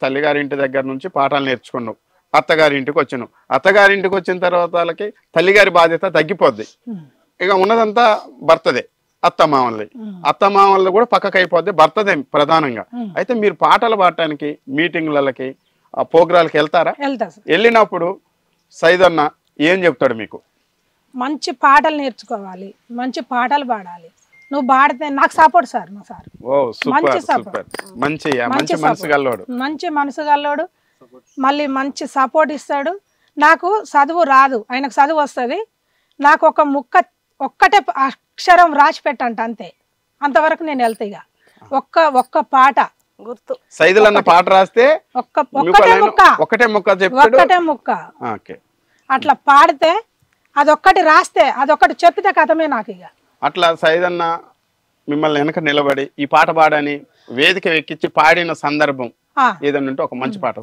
తల్లిగారి ఇంటి దగ్గర నుంచి పాఠాలు నేర్చుకున్నావు, అత్తగారి ఇంటికి వచ్చినావు. అత్తగారి ఇంటికి వచ్చిన తర్వాత వాళ్ళకి తల్లిగారి బాధ్యత తగ్గిపోద్ది, ఇక ఉన్నదంతా భర్తదే. అత్తమామల్ని కూడా పక్కకు అయిపోద్ది, భర్తదే ప్రధానంగా. అయితే మీరు పాటలు పాడటానికి మీటింగ్లకి, ప్రోగ్రాలకి వెళ్తారా? వెళ్ళినప్పుడు సైదన్న ఏం చెప్తాడు మీకు? మంచి పాటలు నేర్చుకోవాలి, మంచి పాటలు పాడాలి, నువ్వు పాడితే నాకు సపోర్ట్ సార్. మా సార్ మంచి మనసు గల్లోడు, మళ్ళీ మంచి సపోర్ట్ ఇస్తాడు. నాకు చదువు రాదు, ఆయనకు చదువు వస్తుంది. నాకు ఒక్కటే అక్షరం రాసి పెట్టంట, అంతే. అంతవరకు నేను వెళ్తా. ఇక ఒక్క పాట గుర్తు. సైదులన్న పాట రాస్తే ఒకటే ముక్క చెప్తాడు. ఒక్కటే ముక్క అట్లా పాడితే అదొక్కటి రాస్తే అదొక్కటి చెప్పితే కథమే నాకు. ఇక అట్లా సైదన్న మిమ్మల్ని వెనక నిలబడి ఈ పాట పాడని వేదిక ఎక్కించి పాడిన సందర్భం ఏదన్నా ఉంటే ఒక మంచి పాట.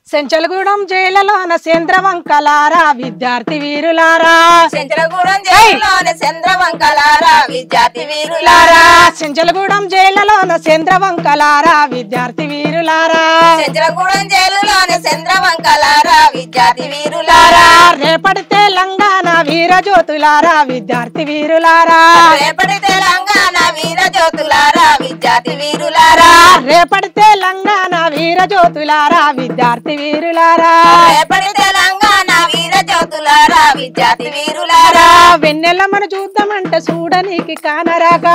సెంచలగూడెం జైలులోన చంద్రవంకలారా విద్యార్థి వీరులారా, సెంచలగూడెం జైలులోన చంద్రవంకలారా విద్యార్థి వీరులారా, సెంచలగూడెం జైలులోన చంద్రవంకలారా విద్యార్థి వీరులారా, సెంచలగూడెం జైలులోన చంద్రవంకలారా విద్యార్థి వీరులారా, రేపటి తెలంగాణ వీరజ్యోతులారా విద్యార్థి వీరులారా, రేపటి తెలంగాణ వీరజ్యోతులారా విద్యార్థి వీరులారా, రేపటి తెలంగాణ వీరజ్యోతులారా విద్యార్థి వీరులారా, రేపటి తెలంగాణ వీరజ్యోతులారా విద్యార్థి వీరులారా, వెన్నెలమ్మను చూద్దామంటే చూడనీకి కానరాక,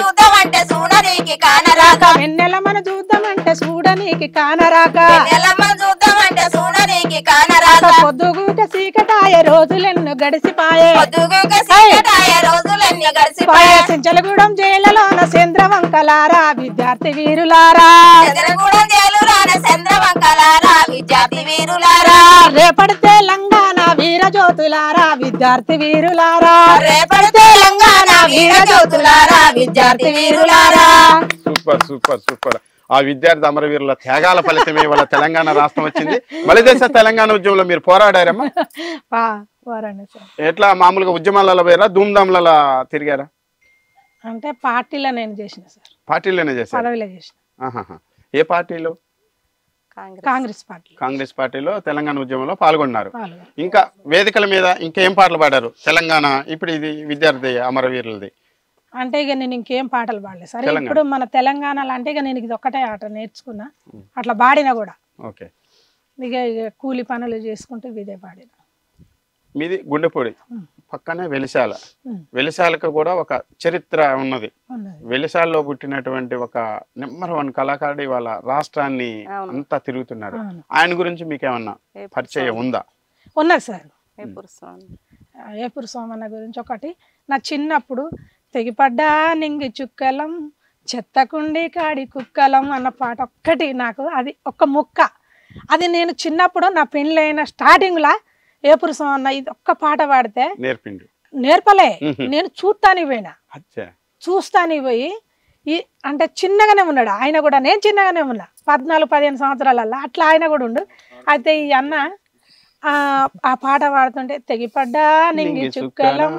చూద్దామంటే చూడనీకి కానరాక, వెన్నెలమ్మను చూద్దామంటే చూడనీకి కానరాక, చూద్దామంటే చూడనీకి కానరాక, పొద్దుగూట చీకటాయ రోజులెన్నో గడిసిపాయే, పొద్దుగూట చీకటాయ రోజులెన్నో గడిసిపాయే, సెంచలగూడెం జైలులోన చంద్రవంకలారా విద్యార్థి వీరులారా, సెంచలగూడెం జైలులోన చంద్రవంకలారా విద్యార్థి వీరులారా, రేపటి తెలంగాణ వీరజ్యోతులారా విద్యార్థి వీరులారా, రేపటి తెలంగాణ వీరజ్యోతులారా విద్యార్థి వీరులారా. Super super super. ఆ విద్యార్థి అమరవీరుల త్యాగాల ఫలితమే వాళ్ళ తెలంగాణ రాష్ట్రం వచ్చింది. మలిదేశ తెలంగాణ ఉద్యమంలో మీరు పోరాడారమ్మా? ఎట్లా మామూలుగా ఉద్యమాలలో పోయారా, ధూమ్ధాంలలో తిరిగారా? అంటే పార్టీలో నేను చేసిన సార్. పార్టీలోనే చేశారు? పదవిలో చేసిన. ఏ పార్టీలో? కాంగ్రెస్ పార్టీ. కాంగ్రెస్ పార్టీలో తెలంగాణ ఉద్యమంలో పాల్గొన్నారు. ఇంకా వేదికల మీద ఇంకేం పాటలు పాడారు తెలంగాణ? ఇప్పుడు ఇది విద్యార్థి అమరవీరులది అంటే ఇక నేను ఇంకేం పాటలు పాడలేదు సరే. ఇప్పుడు మన తెలంగాణలో అంటే ఇక నేను ఇది ఒక్కటే ఆట నేర్చుకున్నా, అట్లా పాడినా కూడా. ఓకే. ఇక కూలి పనులు చేసుకుంటూ ఇదే పాడిన. మీది గుండెపూడి, పక్కనే వెలిశాల. వెలిశాలకు కూడా ఒక చరిత్ర ఉన్నది. వెలిశాలలో పుట్టినటువంటి ఒక నెంబర్ 1 కళాకారుడు వాళ్ళ రాష్ట్రాన్ని అంతా తిరుగుతున్నారు. ఆయన గురించి మీకేమన్నా పరిచయం ఉందా? ఉన్నది సార్. ఏపూరు సోమన్న గురించి ఒకటి, నా చిన్నప్పుడు తెగిపడ్డా నింగి చుక్కలం చెత్తకుండి కాడి కుక్కలం అన్న పాట ఒక్కటి నాకు, అది ఒక్క ముక్క. అది నేను చిన్నప్పుడు నా పెళ్ళైన స్టార్టింగ్లా ఏపూరు సోమన్న ఇది ఒక్క పాట పాడితే నేర్పలే, నేను చూస్తానికి పోయినా. చూస్తానికి పోయి అంటే చిన్నగానే ఉన్నాడు ఆయన కూడా, నేను చిన్నగానే ఉన్నా 14-15 సంవత్సరాలల్లో, అట్లా ఆయన కూడా ఉండు. అయితే ఈ అన్న ఆ పాట పాడుతుంటే తెగిపడ్డా నింగి చుక్కలం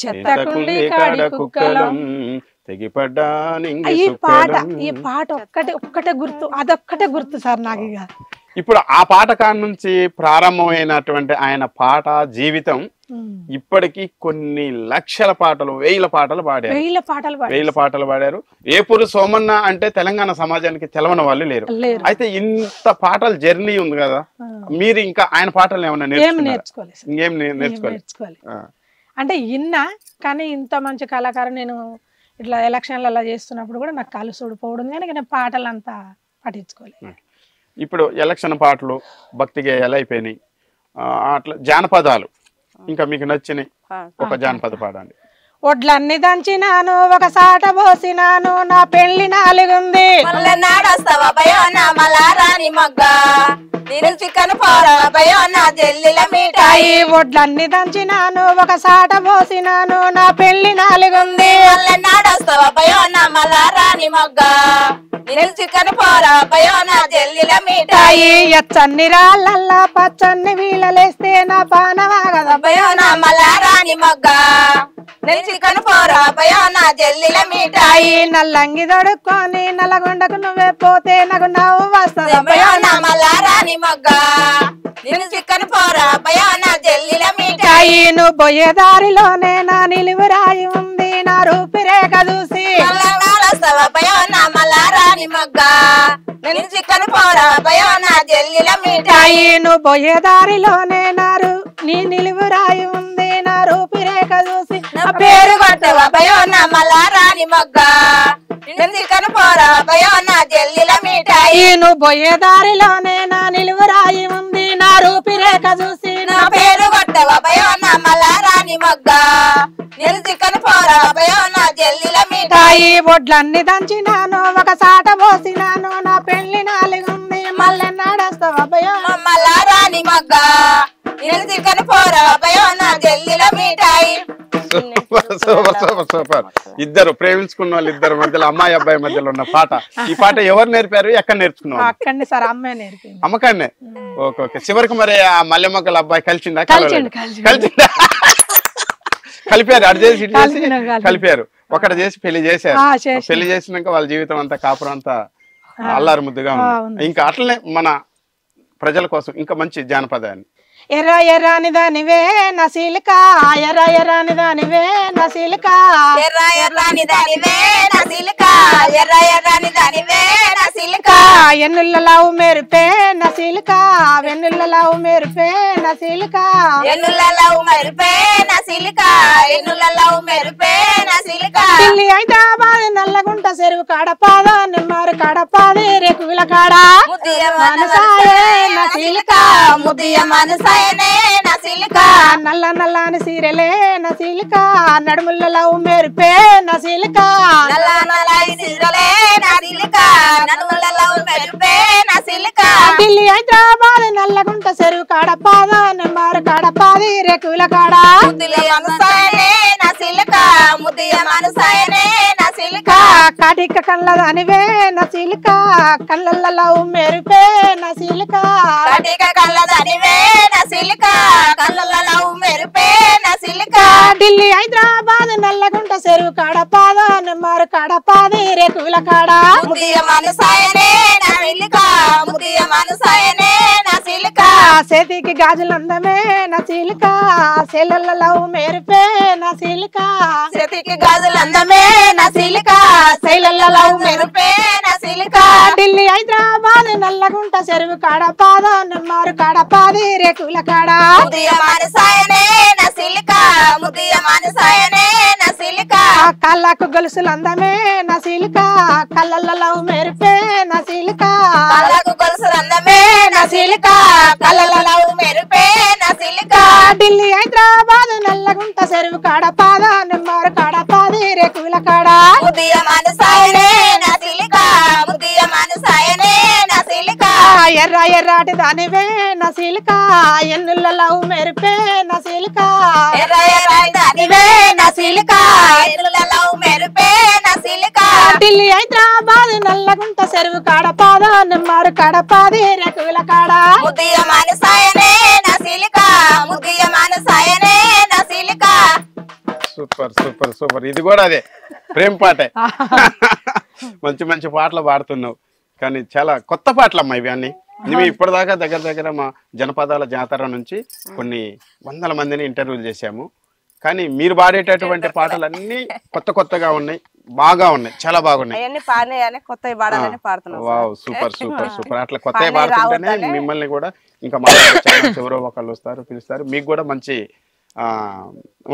చెత్తకుండి కాడి కుక్కలం, ఈ పాట ఒక్కటే గుర్తు, అదొక్కటే గుర్తు సార్ నాకు. ఇక ఇప్పుడు ఆ పాట కాడి నుంచి ప్రారంభమైనటువంటి ఆయన పాట జీవితం ఇప్పటికీ కొన్ని లక్షల పాటలు, 1000 పాటలు పాడారు. 1000 పాటలు పాడారు. ఏపూరు సోమన్న అంటే తెలంగాణ సమాజానికి తెలవని వాళ్ళు లేరు. అయితే ఇంత పాటల జర్నీ ఉంది కదా, మీరు ఇంకా ఆయన పాటలు ఏమన్నా నేర్చుకోవాలి? అంటే ఇన్నా కానీ ఇంత మంచి కళాకారు నేను ఇట్లా ఎలక్షన్లు అలా చేస్తున్నప్పుడు కూడా నాకు కళ్ళు చూడిపోవడం, కానీ నేను పాటలు అంతా పట్టించుకోలేదు. ఇప్పుడు ఎలక్షన్ పాటలు, భక్తి గేయాలు అయిపోయినాయి. అట్లా జానపదాలు ఇంకా మీకు నచ్చినాయి ఒక జానపద పాడండి. ఒడ్లన్నీ దంచినాను ఒక సాట పోసినాను నా పెళ్లి 4 ఉంది, ఒడ్లన్నీ దంచినాను ఒక సాట పోసినాను నా పెళ్లి 4 ఉంది, ఎచ్చన్ని రాళ్ళల్లా పచ్చన్ని వీళ్ళలేస్తే నా పానమా కదా నల్లంగి దొడుక్కొని నల్లగొండకు నువ్వే పోతే నాకు నవ్వు వస్తుంది, నువ్వు పోయే దారిలోనే నా నిలువు రాయి ఉంది నా రూపిరేఖ చూసి, నువ్వు పోయే దారిలోనే నీ నిలువు రాయి ఉంది నా రూపిరేఖ చూసి, పేరు కొట్టవా భయో నా మల్లారాని మొగ్గ, నువ్వు పోయే దారిలోనే నా నిలువు రాయి ఉంది నా రూపిరేఖ చూసి, నా పేరు కొట్టవా భయో నా మల్లారాని మొగ్గ, నిలిచి కనుపోరా భయో నా జల్లిల మిఠాయి బొడ్లన్నీ దంచినాను ఒక సాట పోసినాను నా పెళ్లి నాలుగుంది మళ్ళీ నాడేస్తావు అబ్బయో మమ్మల్లా రాని మొగ్గ నేను చిక్కని పోరా అబ్బయో నా జల్దిల మిఠాయి. సూపర్. ఇద్దరు ప్రేమించుకున్న వాళ్ళు ఇద్దరు మధ్యలో అమ్మాయి అబ్బాయి మధ్యలో ఉన్న పాట. ఈ పాట ఎవరు నేర్పారు, ఎక్కడ నేర్చుకున్నావు? అక్కడనే సార్ అమ్మాయి నేర్పింది. అమ్మకాన్నే. ఓకే. చివరికి మరి ఆ మల్లె మొగ్గల అబ్బాయి కలిసిందా? కలిపారు. అటు చేసి ఇటు చేసి కలిపారు. ఒకటి చేసి పెళ్లి చేశారు. పెళ్లి చేసినాక వాళ్ళ జీవితం అంతా కాపురం అంతా అల్లారు ముద్దుగా ఉంది. ఇంకా అట్లనే మన ప్రజల కోసం ఇంకా మంచి జానపదాన్ని. ఎర్ర ఎర్రాని దానివే నసీలిక ఎర్ర ఎర్రాని దానివే నసీలిక ఎర్ర ఎర్రాని దానివే నసీలిక ఎర్ర ఎర్రాని దానివే నసీలిక ఎన్నుల్లలావు మెరుపే నసీలిక వెన్నుల్లలావు మెరుపే నసీలిక ఎన్నుల్లలావు మెరుపే నసీలిక ఎన్నుల్లలావు మెరుపే నసీలిక ఢిల్లీ హైదరాబాద్ నల్లగుంట చెరువు కాడపాద నిమ్మారు కాడపాది రేకుల కాడ ముద్దియ మనసాయే నసీలిక ముద్దియ మనసాయనే నసీలిక నల్ల నల్లని సీరెలే నసీలిక నడుములలో మెరుపే నసీలిక నల్ల నల్లని సీరెలే నసీలిక నడుములలో మెరుపే నసీలిక ఢిల్లీ హైదరాబాద్ నల్లగుంట చెరువు కాడపాద నిమ్మారు కాడపాది రేకుల కాడ ముద్దియ మనసాయనే నసీలిక ముద్దియ మనసాయనే నసీలిక కాటిక కళ్ళదానివే నసీలిక కళ్ళల్లో మెరుపే నసీలిక కాటిక కళ్ళదానివే నసీలిక కళ్ళల్లో మెరుపే నసీలిక ఢిల్లీ హైదరాబాద్ నల్లగుంట చెరువు కాడపాద నిమ్మారు కాడపాది రేకుల కాడ ముద్దియ మనసాయనే నసీలిక ముద్దియ మనసాయనే నసీలిక చేతికి గాజులందమే నసీలిక సెలల్లో మెరుపే నసీలిక చేతికి గాజులందమే నసీలిక శైలల్లో మెరుపే నసీలిక ఢిల్లీ హైదరాబాద్ నల్లగుంట చెరువు కాడపాద నిమ్మారు కాడపాది రేకుల కాడ ముద్దియ మనసాయనే నసీలిక ముద్దియ మనసాయనే నసీలిక కళ్ళకు గొలుసులందమే నసీలిక కళ్ళల్లో మెరుపే నసీలిక కళ్ళకు గొలుసులందమే నసీలిక కళ్ళల్లో మెరుపే నసీలిక ఢిల్లీ హైదరాబాద్ నల్లగుంట చెరువు కాడపాద నిమ్మారు కాడపాది రేకుల కాడ ముద్దియ మనసాయనే నసీలిక ముద్దియ మనసాయనే నసీలిక ఎర్ర ఎర్రాటి దానివే నసీలిక ఎన్నులలో మెరుపే నసీలిక ఎర్ర ఎర్రాటి దానివే నసీలిక ఎన్నులలో మెరుపే నసీలిక ఢిల్లీ హైదరాబాద్ నల్లగుంట చెరువు కాడపాద నిమ్మారు కాడపాది రేకుల కాడ ముద్దియ మనసాయనే నసీలిక ముద్దియ మనసాయనే నసీలిక సూపర్. ఇది కూడా అదే ప్రేమ పాటే. మంచి మంచి పాటలు పాడుతున్నావు, కానీ చాలా కొత్త పాటలు అమ్మా ఇవి అన్ని. మేము ఇప్పటిదాకా దగ్గర మా జనపదాల జాతర నుంచి కొన్ని వందల మందిని ఇంటర్వ్యూలు చేశాము, కానీ మీరు పాడేటటువంటి పాటలన్నీ కొత్తగా ఉన్నాయి, బాగా ఉన్నాయి, చాలా బాగున్నాయి. Wow, super. అట్లా కొత్తగా పాడుతుంటేనే మిమ్మల్ని కూడా ఇంకా ఎవరో ఒకళ్ళు వస్తారు, పిలుస్తారు, మీకు కూడా మంచి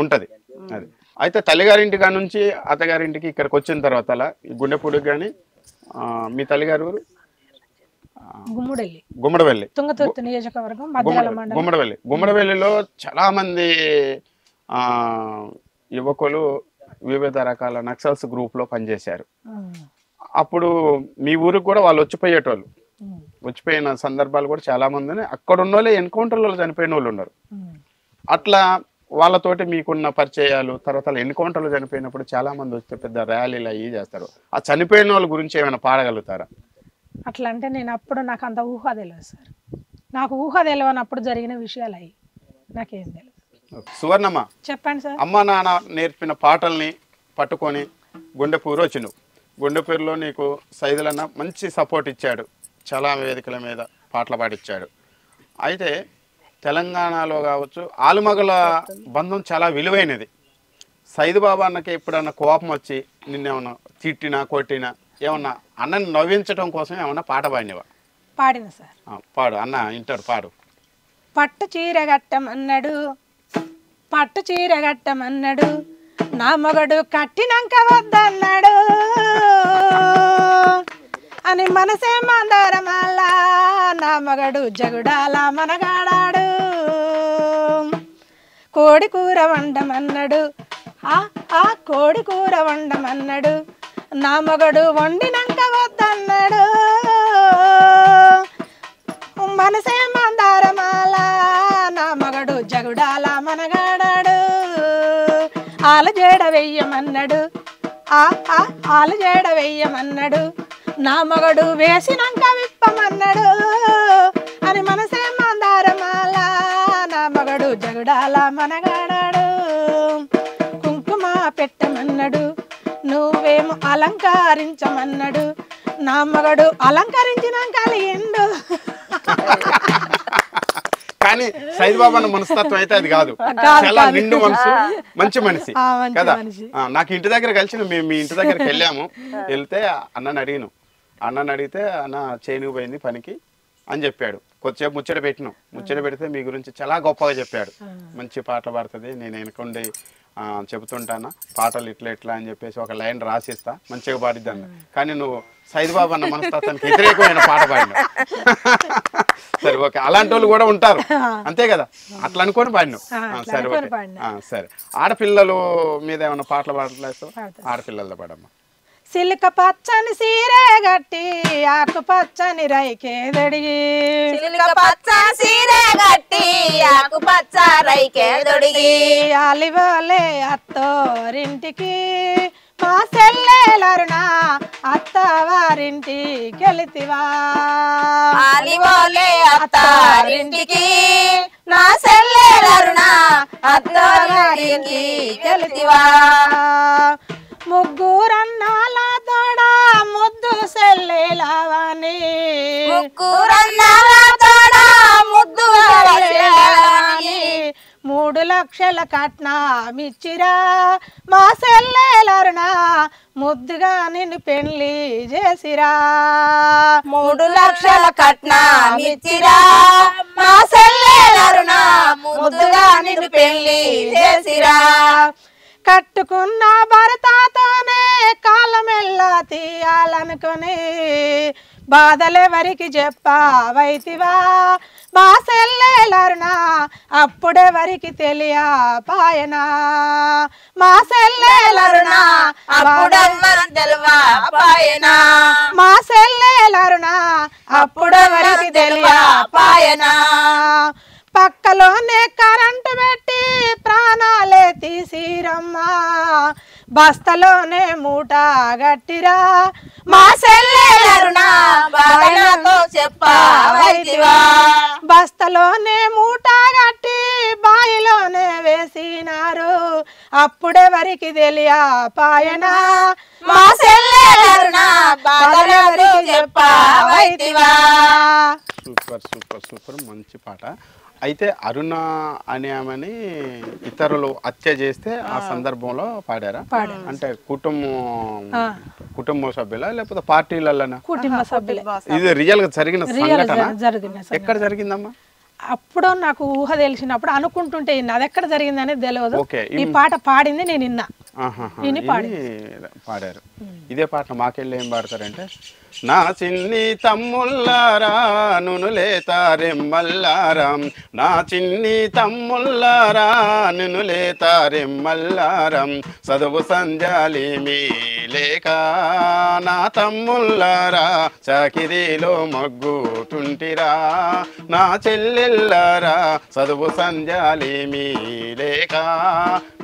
ఉంటది. అది అయితే తల్లిగారింటి కా నుంచి అత్తగారింటికి ఇక్కడికి వచ్చిన తర్వాత అలా గుండెపూడికి కానీ మీ తల్లిగారు గుమ్మడివెల్లి, తుంగతుర్తి నియోజకవర్గం, గుమ్మడివెల్లిలో చాలా మంది యువకులు వివిధ రకాల నక్సల్స్ గ్రూప్ లో పనిచేశారు. అప్పుడు మీ ఊరికి కూడా వాళ్ళు వచ్చిపోయేటోళ్ళు, వచ్చిపోయిన సందర్భాలు కూడా చాలా మంది అక్కడ ఉన్న వాళ్ళే ఎన్కౌంటర్లో చనిపోయిన వాళ్ళు ఉన్నారు. అట్లా వాళ్ళతోటి మీకున్న పరిచయాలు, తర్వాత ఎన్కౌంటర్లో చనిపోయినప్పుడు చాలా మంది వస్తే పెద్ద ర్యాలీలు అయ్యి చేస్తారు. ఆ చనిపోయిన వాళ్ళ గురించి ఏమైనా పాడగలుగుతారా? అట్లా అంటే నేను అప్పుడు నాకు అంత ఊహ తెలియదు సార్. నాకు ఊహ తెలియనప్పుడు జరిగిన విషయాలు అయ్యి నాకేం తెలియదు. సువర్ణమ్మ, చెప్పండి సార్. అమ్మ నాన్న నేర్పిన పాటల్ని పట్టుకొని గుండెపూరు వచ్చినావు. గుండెపూరులో నీకు సైదులన్న మంచి సపోర్ట్ ఇచ్చాడు, చాలా వేదికల మీద పాటలు పాడిచ్చాడు. అయితే తెలంగాణలో కావచ్చు ఆలుమగల బంధం చాలా విలువైనది. సైదు బాబా అన్నకి ఎప్పుడన్నా కోపం వచ్చి నిన్నేమన్నా తిట్టినా కొట్టినా ఏమన్నా అన్నని నవ్వించడం కోసం ఏమన్నా పాట పాడినవా? పాడిన సార్. పాడు అన్న, వింటాడు, పాడు. పట్టు చీర గట్టమన్నాడు, పట్టు చీర గట్టమన్నాడు, నా మొగడు కట్టినాక వద్దన్నాడు అని మనసే మందరమల్ల, నా మగడు జగుడాల మనగాడాడు. కోడి కూర వండమన్నాడు, ఆ కోడి కూర వండమన్నాడు, నా మగడు వండినాక వద్దన్నాడు. మనసే మందారమాల, నా మగడు జగుడాల మనగాడాడు. ఆలు జేడ వెయ్యమన్నాడు, ఆలు జేడ వెయ్యమన్నాడు, నా మగడు వేసినాక విప్పమన్నాడు. అని మనసే మందారమాల, నా మగడు జగుడాల మనగాడాడు. కుంకుమ పెట్టమన్నాడు, నువ్వేమో అలంకరించమన్నాడు, నా మగడు అలంకరించినాక అలిగిండు. కానీ సైద్ బాబా అన్న మనస్తత్వం అయితే అది కాదు. చాలా నిండు మనసు, మంచి మనిషి కదా. నాకు ఇంటి దగ్గర కలిసి మేము మీ ఇంటి దగ్గరికి వెళ్ళాము. వెళ్తే అన్నని అడిగితే అన్న చేనుకు పోయింది పనికి అని చెప్పాడు. కొద్దిసేపు ముచ్చట పెడితే మీ గురించి చాలా గొప్పగా చెప్పాడు. మంచి పాటలు పాడుతుంది, నేను వెనకుండి చెబుతుంటాను పాటలు ఇట్లా అని చెప్పేసి ఒక లైన్ రాసిస్తా, మంచిగా పాడిద్ది అన్న. కానీ నువ్వు సైద్ బాబా అన్న మనస్తత్వానికి వ్యతిరేకమైన పాట పాడినావు. సరే ఓకే, అలాంటి వాళ్ళు కూడా ఉంటారు అంతే కదా, అట్లా అనుకొని పాడినావు. సరే ఓకే, సరే. ఆడపిల్లలు మీద ఏమైనా పాటలు పాడలేదు? ఆడపిల్లలతో పాడమ్మా. సిల్క పచ్చని సీరే గట్టి, ఆకు పచ్చని రైకేదడిగి, సిల్క పచ్చ సీరే గట్టి, ఆకు పచ్చ రైకేదొడిగి, అలివలే అత్తోరింటికి మా సెల్లెలరునా అత్తవారింటి గెలితివా. ఆలివోలే అత్తారింటికి నా సెల్లెలరునా అత్తవారింటి గెలితివా. ముగ్గురన్నాల తోడా ముద్దు సెల్లెలవని, ముగ్గురన్నాల తోడా ముద్దు సెల్లెలవని, 3 లక్షల కట్నమిచ్చిరా మా సెల్లెలరునా ముద్దుగా నిన్ను పెళ్లి చేసిరా. 3 లక్షల కట్నమిచ్చిరా మా సెల్లెలరునా ముద్దుగా నిన్ను పెళ్లి చేసిరా. కట్టుకున్న భర్తతోనే కాలమెల్లా తీయాలనుకుని బాధలెవరికి చెప్పవైతివా మా సెల్లెలరునా అప్పుడెవరికి తెలియపాయనా. మా సెల్లెలరునా అప్పుడెవరికి తెలియపాయనా. మా సెల్లెలరునా అప్పుడెవరికి తెలియపాయనా. పక్కలోనే కరెంటు పెట్టి ప్రాణాలే తీసిరమ్మా, బస్తలోనే మూట గట్టిరా మా సెల్లెలరునా బాధలతో చెప్పవైతివా. బస్తలోనే మూట గట్టి బాయిలోనే వేసినారు, అప్పుడెవరికి తెలియపాయనా. మా సెల్లెలరునా బాధలతో చెప్పవైతివా. సూపర్ మంచి పాట. అయితే అరుణ అనే ఆమెని ఇతరులు హత్య చేస్తే ఆ సందర్భంలో పాడారా? అంటే కుటుంబ సభ్యులా లేకపోతే పార్టీలలోనా? కుటుంబ సభ్యులే. ఇది రియల్ గా జరిగిన సంఘటన? ఎక్కడ జరిగిందమ్మా? అప్పుడు నాకు ఊహ తెలిసినప్పుడు అనుకుంటుంటే అది ఎక్కడ జరిగింది అనేది తెలియదు. ఈ పాట పాడింది నేను విని పాడారు. ఇదే పాట మాకెళ్ళి ఏం పాడతారంటే, నా చిన్ని తమ్ముళ్ళారా నునులేతారెమ్మల్లారం, నా చిన్ని తమ్ముళ్ళారా నునులేతారెమ్మల్లారం, చదువు సంజాలి మీ లేక నా తమ్ముళ్ళారా చాకిరీలో మగ్గుతుంటిరా, నా చెల్లెల్లారా చదువు సంజాలి మీ లేక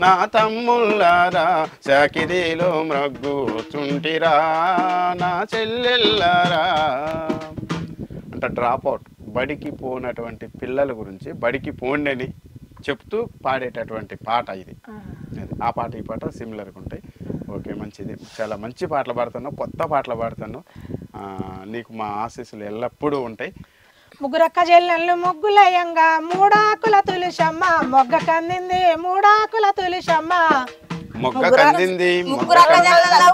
నా తమ్ముళ్ళారా చాకిరీలో మగ్గుతుంటిరా, నా చెల్లెల్లారా. అంటే డ్రాప్ అవుట్, బడికి పోనటువంటి పిల్లల గురించి బడికి పోండని చెప్తూ పాడేటటువంటి పాట ఇది. ఆ పాట ఈ పాట సిమిలర్గా ఉంటాయి. ఓకే, మంచిది. చాలా మంచి పాటలు పాడుతున్నావు, కొత్త పాటలు పాడుతున్నావు. నీకు మా ఆశీస్సులు ఎల్లప్పుడూ ఉంటాయి. ముగ్గురక్క చెల్లెళ్ళు ముగ్గులయంగా మూడాకుల తులిసమ్మ, మొగ్గ కందింది మూడాకుల తులిసమ్మ, మొగ్గ కందింది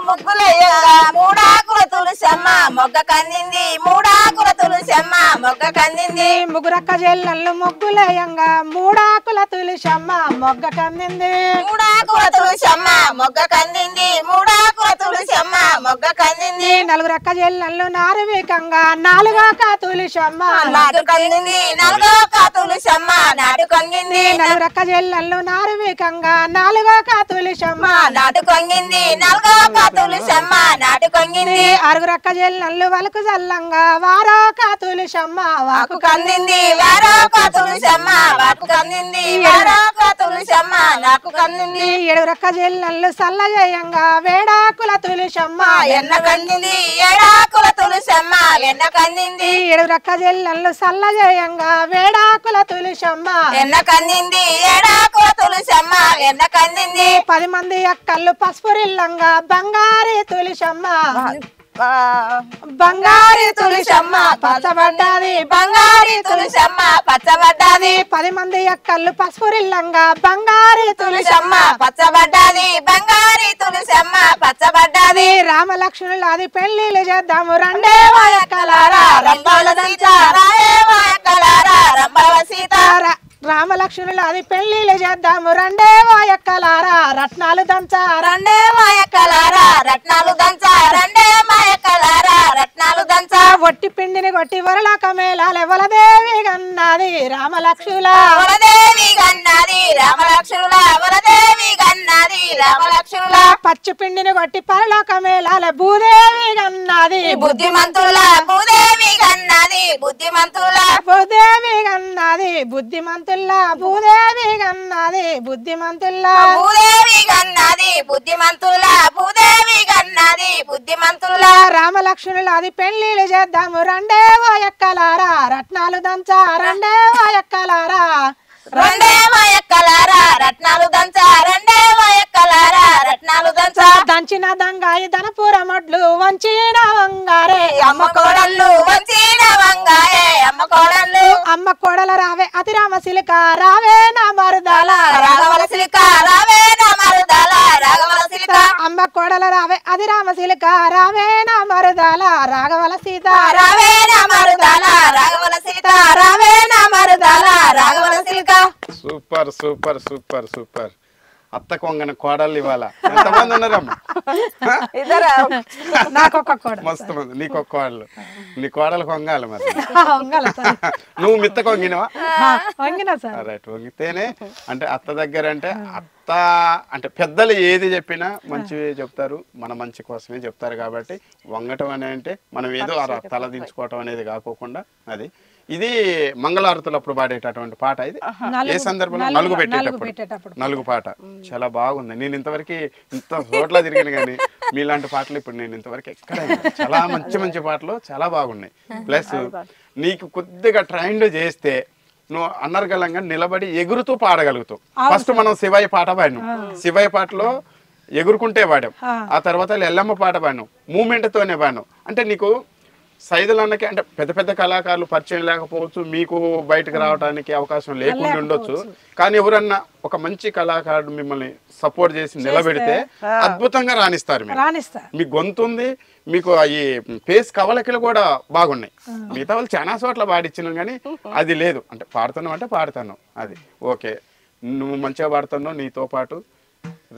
ముగ్గులయ్యగా మూడాకుల తులసమ్మ, మొగ్గ కందింది మూడాకుల తులసమ్మ, మొగ్గ కందింది ముగ్గురక్క చెల్లెళ్ళు ముగ్గులేయంగా మూడాకుల తులిసమ్మ మొగ్గ కందింది మూడాకుల తులసమ్మ మొగ్గ కందింది మూడాకుల తులసమ్మ మొగ్గ కందింది నలుగురక్క చెల్లెళ్ళు నారువేకంగా నాలుగోక తులిసమ్మ నాటు కందింది నాలుగో తులసమ్మ నాటు కందింది నలుగురక్క చెల్లెళ్ళు నారువేకంగా నాలుగోక తులిసమ్మ నాటు కంగింది నాలుగో తులసమ్మ నాటు కంగింది ఆరుగురక్క చెల్లెళ్ళు వలకు చల్లంగా వారోక తులిసమ్మ వాకు కందింది వారో తులసమ్మ వాకు కందింది వారో తులసమ్మ నాకు కందింది ఏడుగురక్క చెల్లెళ్ళు సల్ల చేయంగా వేడాకుల తులిసమ్మ ఎన్న కందింది ఏడాకుల తులసమ్మ ఎన్న కందింది ఏడుగురక్క చెల్లెళ్ళు సల్ల చేయంగా వేడాకుల తులిసమ్మ ఎన్న కందింది ఏడాకుల తులసమ్మ ఎన్న కందింది 10 మంది అక్కళ్ళు పసుపురిల్లంగా బంగారి తులిసమ్మ బంగారి తులిసమ్మ పచ్చబడ్డాది బంగారి తులసమ్మ పచ్చబడ్డాది 10 మంది అక్కళ్ళు పసుపురిల్లంగా బంగారి తులసమ్మ తులిసమ్మ పచ్చబడ్డాది బంగారి తులసమ్మ పచ్చబడ్డాది రామలక్ష్మణులు అది పెళ్లిళ్ళు చేద్దాము రండే వాయక్కలారా రంభాల దంచా రాయే వాయక్కలారా రంభాల సీత రామలక్ష్మణులు అది పెళ్లిళ్ళు చేద్దాము రండే వాయక్కలారా రత్నాలు దంచా రండే మాయక్కలారా రత్నాలు దంచా రండే మాయక్కలారా రత్నాలు దంచా ఒట్టి పిండిని కొట్టి వరలాక మేళాలే వలదేవి గన్నది రామలక్ష్మణుల వరదేవి గన్నది రామలక్ష్మణుల వరదేవి గన్నది రామలక్ష్మణుల పచ్చి పిండిని కొట్టి పరలోక మేళాలే భూదేవి గన్నది బుద్ధిమంతుల భూదేవి గన్నది బుద్ధిమంతుల భూదేవి గన్నది బుద్ధిమంతుల్లా భూదేవి గన్నది బుద్ధిమంతుల్లా భూదేవి గన్నది బుద్ధిమంతుల భూదేవి గన్నది బుద్ధిమంతుల రామలక్ష్మణులు అది పెళ్లిళ్ళు చేద్దాము రండే వాయక్కలారా రత్నాలు దంచా రండే వాయక్కలారా రెండే మాయక్కలారా రత్నాలు దంచా రెండే మాయక్కలారా రత్నాలు దంచా దంచిన దంగాయి ధనపురమొడ్లు వంచిన వంగారే అమ్మ కోడళ్ళు వంచిన వంగాయే అమ్మ కోడళ్ళు అమ్మ కోడల రావే అతి రామశిలిక రావే నా మరుదాల రాగవల సిలిక రావే నా మరుదాల రాగవల సిలిక అమ్మ కోడల రావే అది రామశిలిక రావే నా మరుదాల రాగవల సీత రావే నా మరుదాల రాగవల సిలిక రావే నా మరుదాల రాగవల సిలిక సూపర్ సూపర్ సూపర్ సూపర్ అత్త కొంగన కోడళ్ళు ఇవాళ ఎంతమంది ఉన్నారమ్మా ఇద్దరు నాకొక కోడలు మస్తు మంది నీకు ఒక కోడలు నీ కోడలు కొంగాలి మరి వంగల సార్ నువ్వు మిత్త కొంగినవా వంగిన సార్ రైట్ వంగితేనే అంటే అత్త దగ్గర అంటే అత్త అంటే పెద్దలు ఏది చెప్పినా మంచివి చెప్తారు మన మంచి కోసమే చెప్తారు కాబట్టి వంగటం అని అంటే మనం ఏదో తల దించుకోవటం అనేది కాకోకుండా అది ఇది మంగళారతులప్పుడు పాడేటటువంటి పాట ఇది ఏ సందర్భంలో నలుగు పెట్టేటప్పుడు నలుగు పాట చాలా బాగుంది నేను ఇంతవరకు ఇంత చోట్ల తిరిగాను కానీ మీలాంటి పాటలు ఇప్పుడు నేను ఇంతవరకు ఎక్కడైనా చాలా మంచి మంచి పాటలు చాలా బాగున్నాయి ప్లస్ నీకు కొద్దిగా ట్రైండ్ చేస్తే నువ్వు అనర్గళంగా నిలబడి ఎగురుతూ పాడగలుగుతావు ఫస్ట్ మనం శివయ్య పాట పాడినాం శివయ్య పాటలో ఎగురుకుంటే పాడాం ఆ తర్వాత ఎల్లమ్మ పాట పాడినాం మూమెంట్తోనే పాడినాం అంటే నీకు సైదులన్నకి అంటే పెద్ద పెద్ద కళాకారులు పరిచయం లేకపోవచ్చు మీకు బయటకు రావడానికి అవకాశం లేకుండా ఉండొచ్చు కానీ ఎవరన్నా ఒక మంచి కళాకారుడు మిమ్మల్ని సపోర్ట్ చేసి నిలబెడితే అద్భుతంగా రాణిస్తారు మీరు మీ గొంతు ఉంది మీకు ఈ ఫేస్ కవలకిలు కూడా బాగున్నాయి మిగతా వాళ్ళు చాలా చోట్ల పాడిచ్చినాం కానీ అది లేదు అంటే పాడుతున్నాం అంటే పాడుతాను అది ఓకే నువ్వు మంచిగా పాడుతున్నావు నీతో పాటు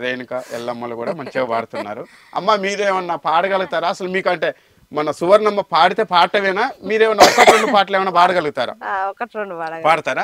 రేణుక ఎల్లమ్మలు కూడా మంచిగా పాడుతున్నారు అమ్మ మీరేమన్నా పాడగలుగుతారా అసలు మీకు అంటే మన సువర్ణమ్మ పాడితే పాడటమేనా మీరేమన్నా 1-2 పాటలు ఏమైనా పాడగలుగుతారా 1-2 పాడతారా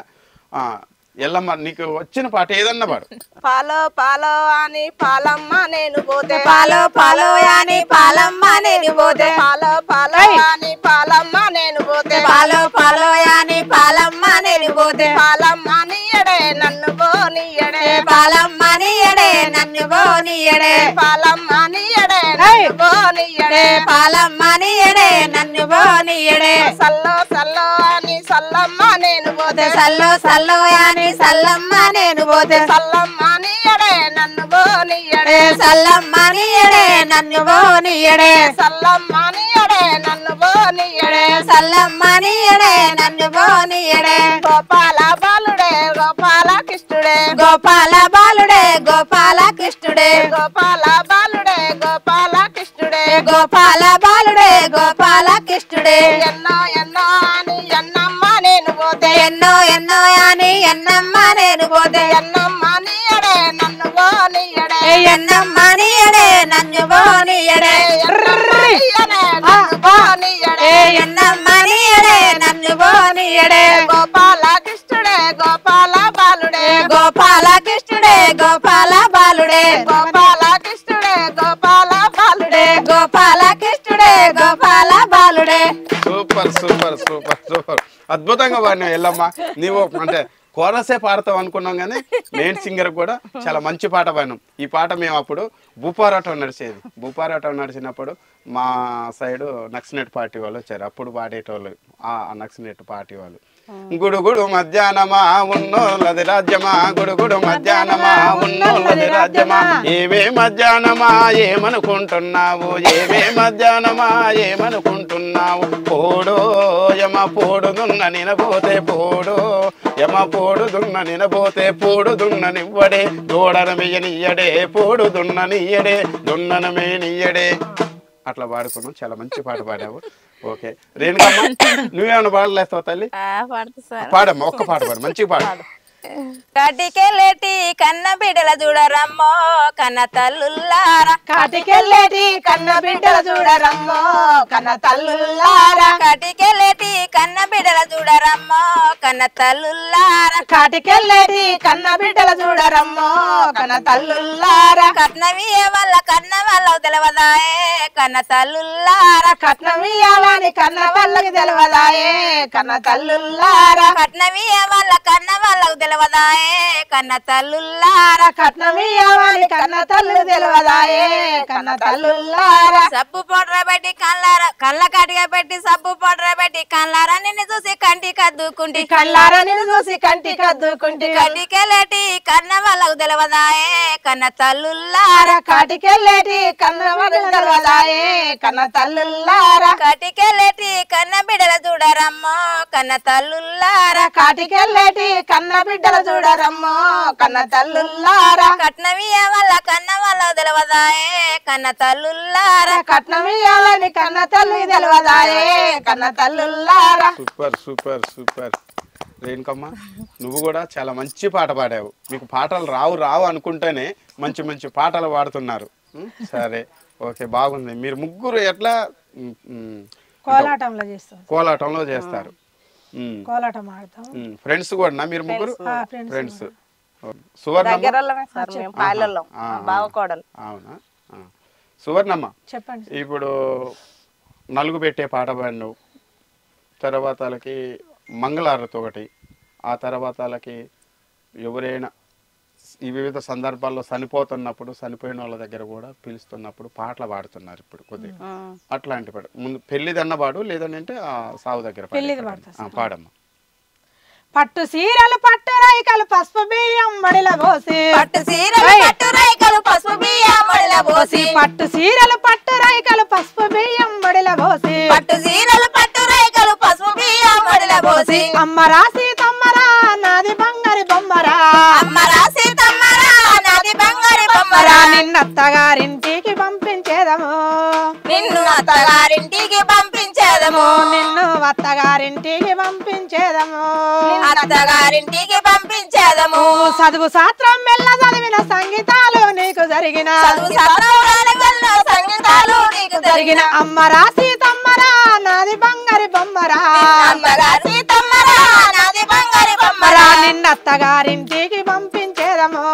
ఎల్లమ్మ నీకు వచ్చిన పాట ఏదన్నా పాడు పాలో పాలో అని పాలమ్మ నేను పోతే పాలో పాలో అని పాలమ్మ నేను పోతే పాలో పాలో అని పాలమ్మ నేను పోతే పాలో పాలో అని పాలమ్మ నేను పోతే పాలమ్మ నీయడే నన్ను బోనియడే పాలమ్మ నీయడే నన్ను బోనియడే పాలమ్మ నీయడే నన్ను బోనియడే పాలమ్మ నీయడే నన్ను బోనియడే సల్లో సల్లో అని సల్లమ్మ నేను పోతే సల్లో సల్లో అని సల్లమ్మ నేను పోతే సల్లమ్మ నీయడే నన్ను బోనియడే సల్లమ్మ నీయడే నన్ను బోనియడే సల్లమ్మ నీయడే నన్ను బోనియడే సల్లమ్మ నీయడే నన్ను బోనియడే గోపాల బాలుడే గోపాల కృష్ణుడే గోపాల బాలుడే గోపాల కృష్ణుడే గోపాల బాలుడే గోపాల కృష్ణుడే గోపాల బాలుడే గోపాల కృష్ణుడే ఎన్నో ఎన్నో అని ఎన్నో ఎన్నో ఎన్నో అని ఎన్నమ్మ నేను పోతే ఎన్నమ్మ నీయడే నన్ను పోనీయడే ఎన్నమ్మ నీయడే నన్ను పోనీయడే ఎన్నమ్మ నీయడే నన్ను పోనీయడే గోపాల కృష్ణుడే గోపాల బాలుడే గోపాల కృష్ణుడే గోపాల బాలుడే గోపాల కృష్ణుడే గోపాల బాలుడే గోపాల కృష్ణుడే గోపాల బాలుడే. సూపర్ సూపర్ సూపర్ సూపర్ అద్భుతంగా పాడినావు ఎల్లమ్మ. నీవు అంటే కోరసే పాడతావు అనుకున్నాం కానీ మెయిన్ సింగర్ కూడా చాలా మంచి పాట పాడినాం. ఈ పాట మేము అప్పుడు భూపారాటం నడిచేది. భూపారాటం నడిచినప్పుడు మా సైడు నక్సలెట్ పార్టీ వాళ్ళు వచ్చారు. అప్పుడు పాడేటోళ్ళు ఆ నక్సలెట్ పార్టీ వాళ్ళు. గుడుగుడు మధ్యాహ్నమా ఉన్నోళ్ళది రాజ్యమా గుడుగుడు మధ్యాహ్నమా ఉన్నోళ్ళది రాజ్యమా ఏవే మధ్యాహ్నమా ఏమనుకుంటున్నావు ఏవే మధ్యాహ్నమా ఏమనుకుంటున్నావు పోడో యమ పోడుదున్న నినబోతే పోడో యమ పోడుదున్న నినబోతే పోడుదున్న నివ్వడే దూడనమియ నియ్యడే పోడుదున్న నియ్యడే దున్ననమే నియ్యడే. అట్లా పాడుకున్నాం. చాలా మంచి పాట పాడావు. ఓకే రేణుకమ్మ నువ్వేమన్నా పాడలేస్తావు తల్లి? పాడమ్మా ఒక్క పాట పాడు మంచిగా పాడు. కాటికెళ్ళేటి కన్న బిడ్డల చూడరమ్మో కన్న తల్లుల్లారా కాటికెళ్ళేటి కన్న బిడ్డల చూడరమ్మో కన్న తల్లుల్లారా కాటికెళ్ళేటి కన్న బిడ్డల చూడరమ్మో కన్న తల్లుల్లారా కాటికెళ్ళేటి కన్న బిడ్డల చూడరమ్మో కన్న తల్లుల్లారా కట్నమియ వల్ల కన్న వాళ్ళకు తెలవదాయే కన్న తల్లుల్లారా కట్నమియాలని కన్న వాళ్ళకి తెలవదాయే కన్న తల్లుల్లారా కట్నమియ వల్ల కన్న వాళ్ళకు తెలవదాయే కన్న తల్లుల్లారా కట్నమియాలని కన్న తల్లు తెలవదాయే కన్న తల్లుల్లారా సబ్బు పొడ్ర పెట్టి కళ్ళ కటిగా పెట్టి సబ్బు పొడ్ర పెట్టి కళ్ళారా నిన్ను చూసి కంటి కద్దుకుంటి కళ్ళారా నిన్ను చూసి కంటి కద్దుకుంటి కంటికెళ్ళేటి కన్న వాళ్ళకు తెలవదాయే కన్న తల్లుల్లారా కాటికెళ్ళేటి కన్న వాళ్ళకి తెలవదాయే కన్న తల్లుల్లారా కటికెళ్ళేటి కన్న బిడ్డల చూడరమ్మో కన్న తల్లుల్లారా కాటికెళ్ళేటి కన్న బిడ్డల చూడరమ్మో కన్న తల్లుల్లారా కట్నమియ వల్ల కన్న వాళ్ళకు తెలవదాయే కన్న తల్లుల్లారా కట్నమియాలని కన్న తల్లి తెలవదాయే కన్న తల్లుల్లారా. సూపర్ సూపర్ సూపర్ రేణుకమ్మ నువ్వు కూడా చాలా మంచి పాట పాడావు. మీకు పాటలు రావు అనుకుంటేనే మంచి మంచి పాటలు పాడుతున్నారు. సరే ఓకే బాగుంది. మీరు ముగ్గురు ఎట్లా కోలాటంలో చేస్తాం. కోలాటంలో చేస్తారు. కోలాటం ఆడతాం. ఫ్రెండ్స్ కూడా మీరు ముగ్గురు ఫ్రెండ్స్? సువర్ణమ్మ అవునా? సువర్ణమ్మ చెప్పండి. ఇప్పుడు నలుగు పెట్టే పాట పాడినావు, తర్వాతలకి మంగళారతి ఒకటి, ఆ తర్వాతలకి ఎవరైనా ఈ వివిధ సందర్భాల్లో చనిపోతున్నప్పుడు చనిపోయిన వాళ్ళ దగ్గర కూడా పిలుస్తున్నప్పుడు పాటలు పాడుతున్నారు ఇప్పుడు కొద్దిగా. అట్లాంటి పాట ముందు పెళ్లిదన్న పాడు లేదంటే ఆ సావు దగ్గర పాడమ్మా. పట్టు సీరలు పట్టు రైకలు పసుపు బియ్యం మడిల పోసి పట్టు సీరలు పట్టు రైకలు పసుపు బియ్యం మడిల పోసి పట్టు సీరలు పట్టు రైకలు పసుపు బియ్యం మడిల పోసి పట్టు సీరలు పట్టు రైకలు పసుపు బియ్యం మడిల పోసి అమ్మరా సీతమ్మరా నాది బంగారి బొమ్మరా అమ్మరా సీతమ్మరా నాది బంగారి బొమ్మరా నిన్నత్తగారింటికి పంపించేదము నిన్ను అత్తగారింటికి పంపించేదము నిన్ను అత్తగారింటికి పంపించేదము అత్తగారింటికి పంపించేదము చదువు శాస్త్రం మెల్ల చదివిన సంగీతాలు నీకు జరిగిన సంగీతాలు నీకు జరిగిన అమ్మరా సీతమ్మరా నాది బంగారి బొమ్మరా అమ్మరా సీతమ్మరా నాది బంగారి బొమ్మరా నిన్నత్తగారింటికి పంపించేదము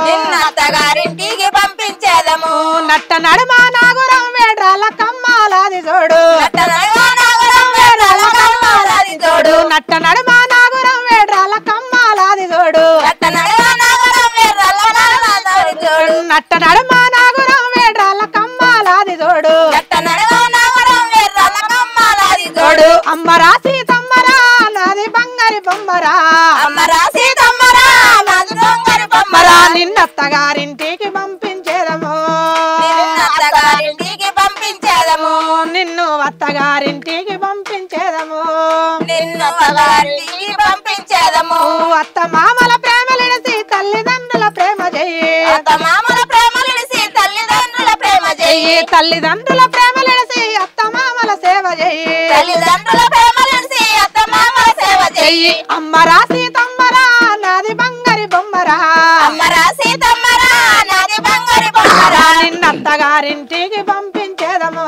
నిన్ను అత్తగారింటికి పంపించేదము నట్ట నడుమ నాగురం వేడ్రాల కమ్మాలాది జోడు నట్ట నడుమ నాగురం వేడ్రాల కమ్మాలాది జోడు నట్ట నడుమ నాగురం వేడ్రాల కమ్మాలాది జోడు నట్ట నడుమ నాగురం వేడ్రాల కమ్మాలాది జోడు నట్ట నడుమ నాగురం వేడ్రాల కమ్మాలాది జోడు నట్ట నడుమ నాగురం వేడ్రాల కమ్మాలాది జోడు అమ్మరా సీతమ్మరా నాది బంగారి బొమ్మరా అమ్మరా సీతమ్మరా నాది బంగారి బొమ్మరా నిన్నత్తగారింటికి పంపించేదము నిన్ను అత్తగారింటికి పంపించేదము నిన్ను అత్తగారింటికి పంపించేదము నిన్ను అత్తగారింటికి పంపించేదము అత్త మామల ప్రేమలిడిసి తల్లిదండ్రుల ప్రేమ చెయ్యి అత్త మామల ప్రేమలిడిసి తల్లిదండ్రుల ప్రేమ చెయ్యి తల్లిదండ్రుల ప్రేమలిడిసి అత్త మామల సేవ చెయ్యి తల్లిదండ్రుల ప్రేమలిడిసి అత్త మామల సేవ చెయ్యి అమ్మరా సీతమ్మరా నాది బంగారి బొమ్మరా అమ్మరా సీతమ్మరా నాది బంగారి బొమ్మరా నిన్నత్తగారింటికి పంపించేదము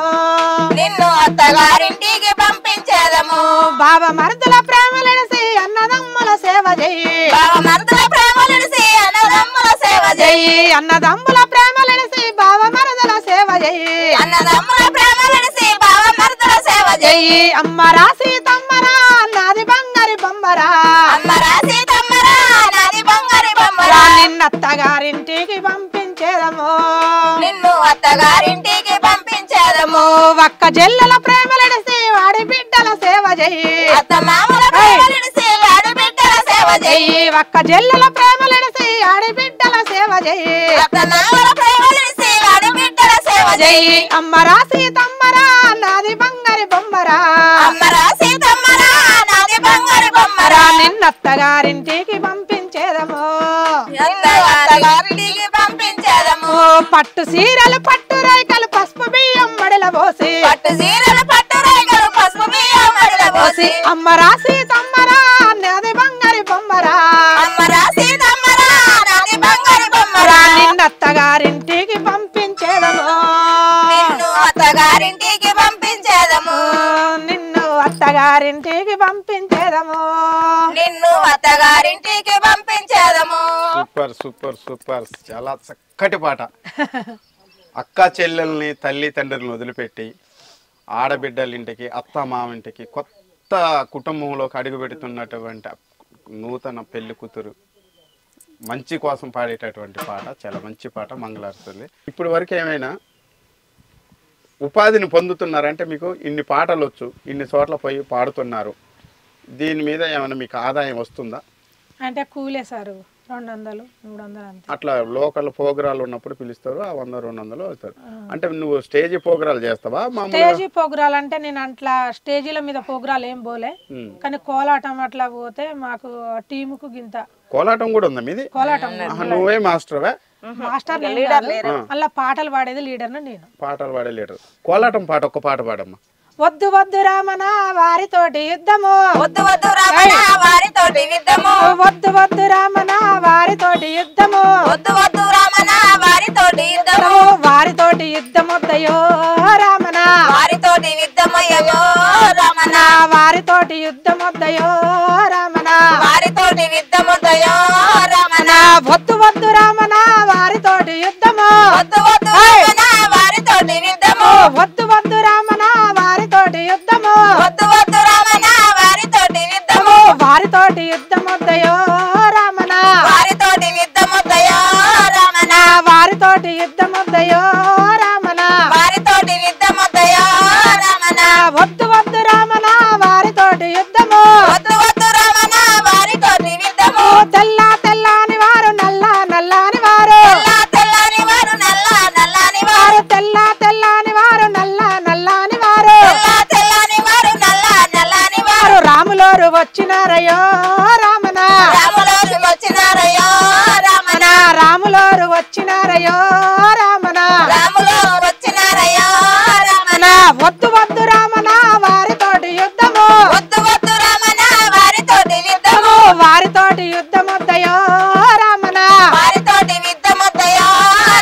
నిన్ను అత్తగారింటికి పంపించేదము బావ మరుదుల ప్రేమలెడిసి అన్నదమ్ముల సేవ చెయ్యి బావ మరుదుల ప్రేమలెడిసి అన్నదమ్ముల సేవ చెయ్యి అన్నదమ్ముల ప్రేమలెడిసి బావ మరుదుల సేవ చెయ్యి అన్నదమ్ముల ప్రేమలెడిసి బావ మరుదుల సేవ చెయ్యి అమ్మరా సీతమ్మరా నాది బంగారి బొమ్మరా అమ్మరా సీతమ్మరా నాది బంగారి బొమ్మరా నిన్నత్తగారింటికి పంపించేదము నిన్ను అత్తగారింటికి పంపించేదము ఒక్క జల్లల ప్రేమలెడిసి వాడి బిడ్డల సేవ చెయ్యి అత్త మామల ప్రేమలెడిసి ఆడబిడ్డల సేవ చెయ్యి ఒక్క జల్లల ప్రేమలెడిసి ఆడి బిడ్డల సేవ చెయ్యి అత్త మామల ప్రేమలెడిసి ఆడబిడ్డల సేవ చెయ్యి అమ్మరా సీతమ్మరా నాది బంగారి బొమ్మరా అమ్మరా సీతమ్మరా నాది బంగారి బొమ్మరా నిన్నత్తగారింటికి పంపించేదము నిన్ను అత్తగారింటికి పంపించేదము పట్టు సీరలు పట్టు రేఖలు పసుపు బియ్యం మడిల పోసి పట్టు చీరలు పట్టు రేఖలు పసుపు బియ్యం మడిల పోసి అమ్మరా సీతమ్మరా నాది బంగారి బొమ్మరా అమ్మరా సీతమ్మరా నాది బంగారి బొమ్మరా నిన్నత్తగారింటికి పంపించేదము నిన్ను అత్తగారింటికి పంపించేదము నిన్ను అత్తగారింటికి పంపించేదము నిన్ను అత్తగారింటికి పంపించేదము సూపర్ సూపర్ సూపర్, చాలా చక్కటి పాట. అక్క చెల్లెల్ని తల్లి తండ్రులను వదిలిపెట్టి ఆడబిడ్డల ఇంటికి అత్త మామింటికి కొత్త కుటుంబంలోకి అడుగు పెడుతున్నటువంటి నూతన పెళ్లి కూతురు మంచి కోసం పాడేటటువంటి పాట, చాలా మంచి పాట, మంగళారతులు. ఇప్పుడు వరకు ఏమైనా ఉపాధిని పొందుతున్నారంటే మీకు ఇన్ని పాటలు వచ్చు, ఇన్ని చోట్ల పోయి పాడుతున్నారు, దీని మీద ఏమైనా మీకు ఆదాయం వస్తుందా? అంటే కూలే సారు 200 300 అంతే. అట్లా లోకల్ ప్రోగ్రాలు ఉన్నప్పుడు పిలుస్తారు, ఆ 100-200 అవుతారు. అంటే నువ్వు స్టేజ్ ప్రోగ్రాలు చేస్తావా? స్టేజీ ప్రోగ్రాలు అంటే నేను అట్లా స్టేజీల మీద ప్రోగ్రాలు ఏం పోలే, కానీ కోలాటం అట్లా పోతే మాకు టీముకు గింత. కోలాటం కూడా ఉందా మీది? కోలాటం నువ్వే మాస్టర్వా? మాస్టర్ అలా పాటలు పాడేది లీడర్ నేను. పాటలు పాడే లీడర్. కోలాటం పాట ఒక్క పాట పాడమ్మా. వద్దు వద్దు రామన వారితోటి యుద్ధము, వద్దు వద్దు రమణ వారితోటి యుద్ధము, వద్దు వద్దు రామన వారితోటి యుద్ధము, వద్దు వద్దు రమణ వారితోటి యుద్ధము, వారితోటి యుద్ధమొద్దయో రామన, వారితోటి యుద్ధమయ్యో రమణ, వారితోటి యుద్ధమొద్దయో రామన, వారితోటి యుద్ధముదయో రమణ, వద్దు వద్దు రామన వారితోటి యుద్ధము, వద్దు వద్దు రమణ వారితోటి యుద్ధము, వద్దు వద్దు రామన వారితోటి యుద్ధము, వద్దు వద్దు రమణ వారితోటి యుద్ధము, వారితోటి యుద్ధమొద్దయో రామన, వారితోటి యుద్ధముదయో రమణ, వారితోటి యుద్ధమొద్దయో రామన, వారితోటి యుద్ధముదయో రమణ, వద్దు వద్దు రామన వారితోటి యుద్ధము, వద్దు వద్దు రమణ వారితోటి యుద్ధము, తెల్ల తెల్లని వారు నల్ల నల్లని వారు, తెల్లని వారు నల్ల నల్లని వారు, తెల్ల తెల్లని వారు నల్ల నల్లని వారు, తెల్లని వారు నల్ల నల్లని వారు, రాములోరు వచ్చినారయ్యో రామన, రాములోరు వచ్చినారయ్యో రమణ, రాములోరు వచ్చినారయ్యో రామన, రాములో వచ్చినారయ్యో రమణ, వద్దు వద్దు రామన వారితోటి యుద్ధము, వద్దు వద్దు రమణ వారితోటి యుద్ధము, వారితోటి యుద్ధమొద్దయో రామన, వారితోటి యుద్ధముదయో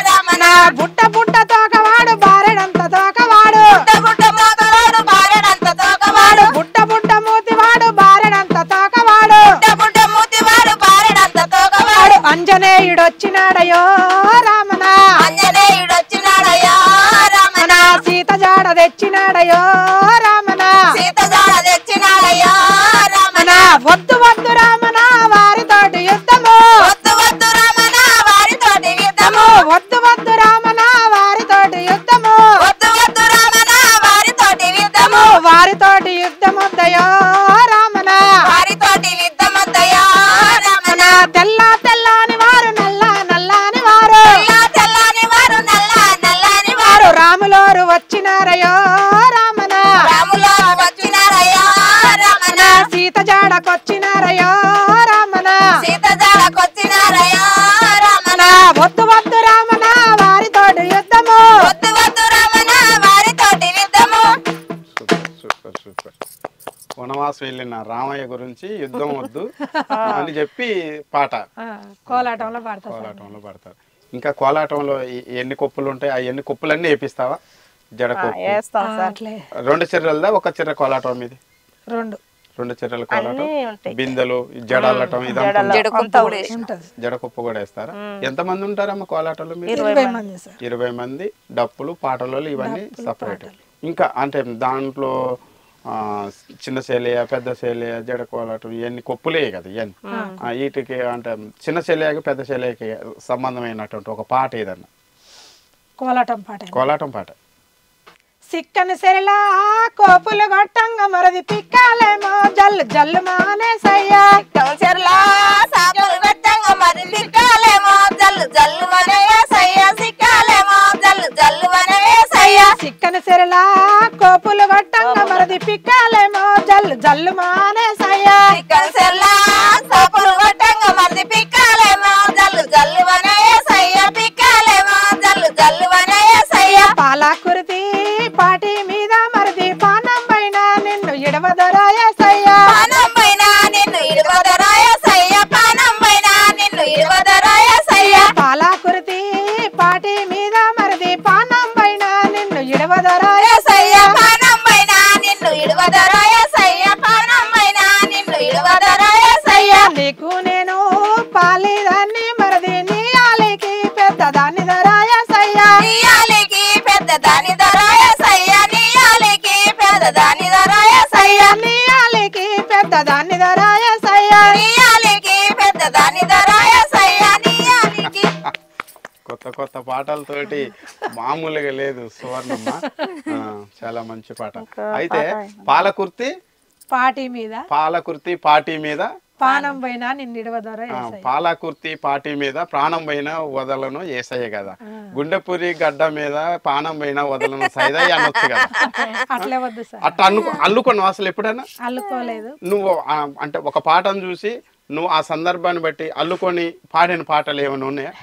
రమణ, బుట్ట బుట్ట తోకవాడు బారెడంత తోకవాడు, గుట్ట మోకవాడు బారెడంత తోకవాడు, బుట్ట బుట్ట మూతివాడు బారెడంత తోకవాడు, గుట్ట మూతివాడు బారెడంత తోకవాడు, అంజనేయుడు వచ్చినాడయో రామన, ఆంజనేయుడు వచ్చినాడయ్యో రమణ, సీత జాడ తెచ్చినాడయో రామన, సీత జాడ తెచ్చినాడయ్యో రమణ, వద్దు వద్దు రామన వారితోటి యుద్ధము, వద్దు వద్దు రమణ వారితోటి యుద్ధము, వద్దు వద్దు రామన వారితోటి యుద్ధము, వద్దు వద్దు రమణ వారితోటి యుద్ధము, వారితోటి యుద్ధమొద్దయో రామన, వారితోటి యుద్ధముదయో రమణ, తెల్ల తెల్లని వారు నల్ల నల్లని వారు, తెల్లని వారు నల్ల నల్లని వారు, రాములోరు వచ్చినారయో రామన, రాములో వచ్చినారయ్యో రమణ, సీత జాడకొచ్చినారయో రామన, సీత జాడకొచ్చినారయ్యో రమణ, వద్దు వద్దు రామన వారితోటి యుద్ధము, వద్దు వద్దు రమణ వారితోటి యుద్ధము. Super super super. వనవాసం వెళ్ళిన రామయ్య గురించి యుద్ధం వద్దు అని చెప్పి పాట కోలాటంలో పాడతారు. కోలాటంలో పాడతారు. ఇంకా కోలాటంలో ఎన్ని కొప్పులు ఉంటాయి? ఆ ఎన్ని కొప్పులన్నీ వేపిస్తావా? జడ కొప్పు వేస్తాం సార్. అట్లే 2 చీరలదా ఒక చీర కోలాటం మీది? 2 చీరల కోలాటం, ఉంటాయి. బిందెలు, జడ అల్లటం ఇదంతా ఉంటుంది. జడ కొప్పు కూడా వేస్తారా? ఎంతమంది ఉంటారమ్మా కోలాటంలో మీరు? 20 మంది సార్. 20 మంది. డప్పులు, పాటలు ఇవన్నీ సపరేట్. ఇంకా అంటే దాంట్లో చిన్న శైలియ, పెద్ద శైలియ, జడ కోలాటం ఇవన్నీ కొప్పులే కదా ఇవన్నీ. వీటికి అంటే చిన్న శైలియకి పెద్ద శైలియకి సంబంధమైనటువంటి ఒక పాట ఏదన్నా కోలాటం పాట. సిక్కని సెరలా కోపులు గొట్టంగా మరది పిక్కాలేమో జల్లు జల్లు మానేసయ్యా. చెర్లా సాపులు పెట్టంగా మరి పిక్కాలేమో జల్లు జల్లు మనేసయ్యా. సిక్కాలేమో జల్లు జల్లు మనేసయ్యా. సిక్కని సెరలా కోపులు గొట్టంగా మరది పిక్కాలేమో జల్లు జల్లు మానేసయ్యా. చెర్లా సాపులు పెట్టంగా మరి పిక్కాలేమో జల్లు జల్లు మనేసయ్యా. పిక్కాలేమో జల్లు జల్లు మనేసయ్యా. పాలాకుర్తి పాటి మీద మరది పానం పైన నిన్ను ఇడవదరాయసయ్యా. పానం పైన నిన్ను ఇడవదరాయసయ్యా. పానం పైన నిన్ను ఇడవదరాయసయ్యా. పాలాకుర్తి పాటి మీద మరది పానం పైన నిన్ను ఇడవదరాయసయ్యా. పానం పైన నిన్ను ఇడవదరాయసయ్యా. పానం పైన నిన్ను ఇడవదరాయసయ్యా. నీకు నేను పాలిదాన్ని మరది నీ ఆలికి పెద్దదాన్ని దరాయసయ్యా. నీయాలికి పెద్దదాని దరాయసయ్యా. నీయాలికి పెద్దదాని దరాయసయ్యా. నీయాలికి పెద్దదాన్ని దరాయసయ్యా. నీయాలికి పెద్దదాని దరాయసయ్యా. నీయాలికి కొత్త పాటలతోటి మామూలుగా లేదు సువర్ణమ్మ. చాలా మంచి పాట. అయితే పాలకుర్తి పాటి మీద పానం పైన నిన్ను ఇడవదరాయసయ్యా. పాలకుర్తి పాటి మీద ప్రాణం పైన వదలను ఏసయ్య కదా. గుండెపూరి గడ్డ మీద పానం పైన వదలను సైదయ్య అనొచ్చు కదా. అట్లే వద్దు సార్. అట్లా అల్లుకున్నావు అసలు ఎప్పుడైనా? అల్లుకోలేదు. నువ్వు అంటే ఒక పాటను చూసి నువ్వు ఆ సందర్భాన్ని బట్టి అల్లుకొని పాడిన పాటలు ఏమైనా ఉన్నాయా?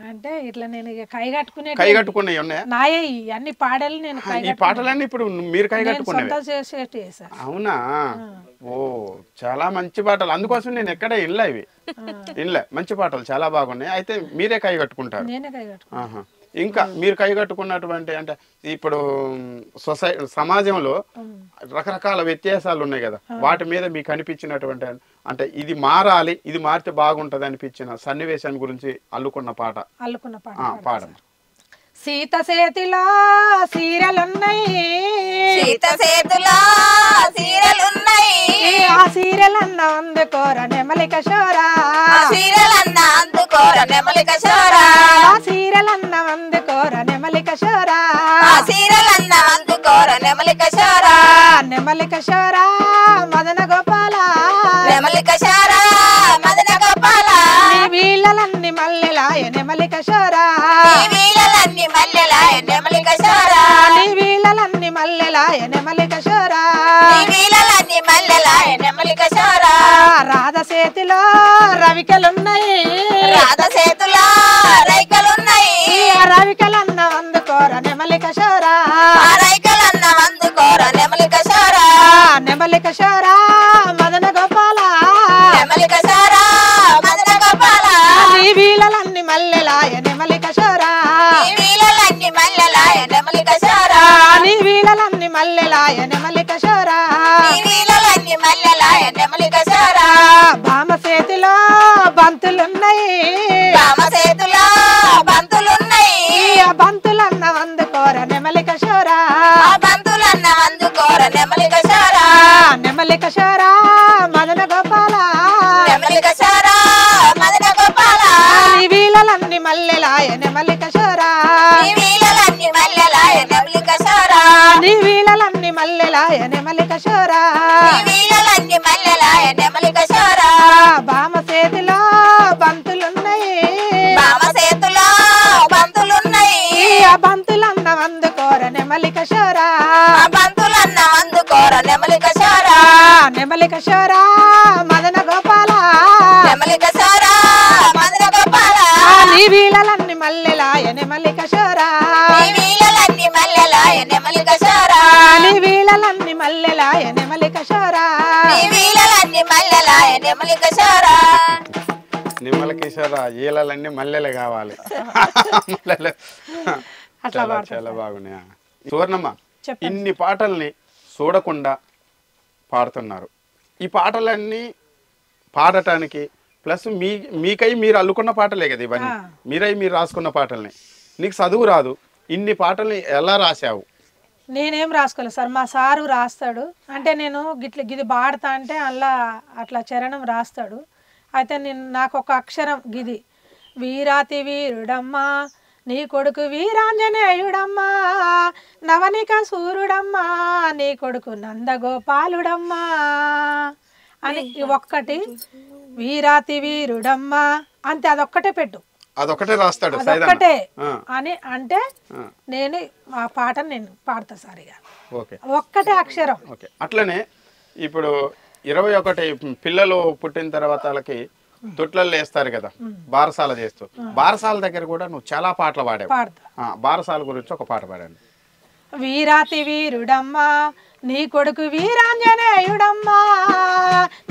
అంటే ఇట్లా నేను ఇక కైగట్టుకునే కైగట్టుకునేవి ఉన్నాయా? నాయే అన్ని పాటలు నేను ఈ పాటలన్నీ ఇప్పుడు మీరు కైగట్టుకునేవి? సొంతం చేసేటి సార్. అవునా? ఓ చాలా మంచి పాటలు. అందుకోసం నేను ఎక్కడ ఇన్లే మంచి పాటలు చాలా బాగున్నాయి. అయితే మీరే కైగట్టుకుంటారు? నేనే కైగట్టుకున్నా. ఇంకా మీరు కైగట్టుకున్నటువంటి అంటే ఇప్పుడు సమాజంలో రకరకాల వ్యత్యాసాలు ఉన్నాయి కదా, వాటి మీద మీకు అనిపించినటువంటి అంటే ఇది మారాలి, ఇది మారితే బాగుంటది అనిపించిన సన్నివేశాన్ని గురించి అల్లుకున్న పాట పాడండి. సీత చేతిలో సీరలున్నాయి. సీత చేతిలో సీరలున్నాయి. ఆ సీరలన్న అందుకోర నెమలిక షోరా. సీరలన్న అందుకోర నెమలిక షోరా. సీరలన్న అందుకోర నెమలిక షోరా. సీరలన్న అందుకోర నెమలిక షోరా. నెమలిక షోరా మదన గోపాల. నెమలిక షోరా మదన గోపాల. నీ వీళ్ళలన్నీ మల్లెలాయ నెమలిక షోరా. నీ వీళ్ళలన్నీ మల్లెలాయ నెమలిక షోరా. నీ వీళ్ళలన్నీ మల్లెలాయ నెమలిక షోరా. నీ వీళ్ళలన్నీ మల్లెలాయ నెమలిక షోరా. రాధ చేతిలో రవికలున్నాయి. రాధ చేతిలో రైకలున్నాయి. రవికలన్న అందుకోర నెమలిక షోరా. రైకలన్న అందుకోర నెమలిక షోరా. నెమలిక షోరా మదన గోపాల. నెమలిక షోరా మదన గోపాల. నీ వీళ్ళలన్నీ మల్లెలాయ నెమలిక షోరా. నీ వీళ్ళలన్నీ మల్లెలాయ నెమలిక షోరా. నీ వీళ్ళలన్నీ మల్లెలాయ నెమలిక షోరా. నీ వీళ్ళలన్నీ మల్లెలాయ నెమలిక షోరా. భామ చేతిలో బంతులున్నాయి. భామ చేతిలో బంతులున్నాయి. ఆ బంతులన్న అందుకోర నెమలిక షోరా. ఆ బంతులన్న అందుకోర నెమలిక షోరా. నెమలిక షోరా మదన గోపాల. నెమలిక షోరా మదన గోపాల. నీ వీళ్ళలన్నీ మల్లెలాయ నెమలిక షోరా. నీ వీళ్ళలన్నీ మల్లెలాయ నెమలిక షోరా. నీ వీళ్ళలన్నీ మల్లెలాయ నెమలిక షోరా. నీ వీళ్ళలన్నీ మల్లెలాయ నెమలిక షోరా. భామ చేతిలో బంతులున్నాయి. భామ చేతిలో బంతులున్నాయి. ఆ బంతులన్న అందుకోర నెమలిక షోరా. ఆ బంతులన్న అందుకోర నెమలిక షోరా. నెమలిక షోరా మదన గోపాల. నెమలిక షోరా మదన గోపాల. నీ వీళ్ళలన్నీ మల్లెలాయ నెమలిక షోరా. నీ వీళ్ళలన్నీ మల్లెలాయ నెమలిక షోరా. నీ వీళ్ళలన్నీ మల్లెలాయ నెమలి కిషోరా వీళ్ళలన్నీ మల్లెలాయ నెమలి కిషోరా నిమ్మల కిషోరా ఈలలన్నీ మల్లెలు కావాలి చాలా చాలా బాగున్నాయి. సువర్ణమ్మ, ఇన్ని పాటల్ని చూడకుండా పాడుతున్నారు. ఈ పాటలన్నీ పాడటానికి ప్లస్ మీకై మీరు అల్లుకున్న పాటలే కదా ఇవన్నీ, మీరు రాసుకున్న పాటల్ని. నీకు చదువు రాదు, ఇన్ని పాటల్ని ఎలా రాసావు? నేనేం రాసుకోలేదు సార్, మా సారు రాస్తాడు. అంటే నేను గిది పాడతా అంటే అలా అట్లా చరణం రాస్తాడు. అయితే నాకు ఒక అక్షరం గిది, వీరాతి వీరుడమ్మా నీ కొడుకు వీరాంజనేయుడమ్మా నవనిక సూర్యుడమ్మా నీ కొడుకు నందగోపాలుడమ్మా అని ఒక్కటి, వీరాతి వీరుడమ్మా అంతే, అదొక్కటే పెట్టు, అదొక్కటే రాస్తాడు అదొక్కటే అని అంటే నేను ఆ పాటను నేను పాడతా సార్. ఇక ఒక్కటే అక్షరం. అట్లనే ఇప్పుడు 21 పిల్లలు పుట్టిన తర్వాత వాళ్ళకి తొట్లల్లో వేస్తారు కదా, బారసాల చేస్తూ. బారసాల దగ్గర కూడా నువ్వు చాలా పాటలు పాడావు. బారసాల గురించి ఒక పాట పాడాను. వీరాతి వీరుడమ్మా నీ కొడుకు వీరాంజనేయుడమ్మా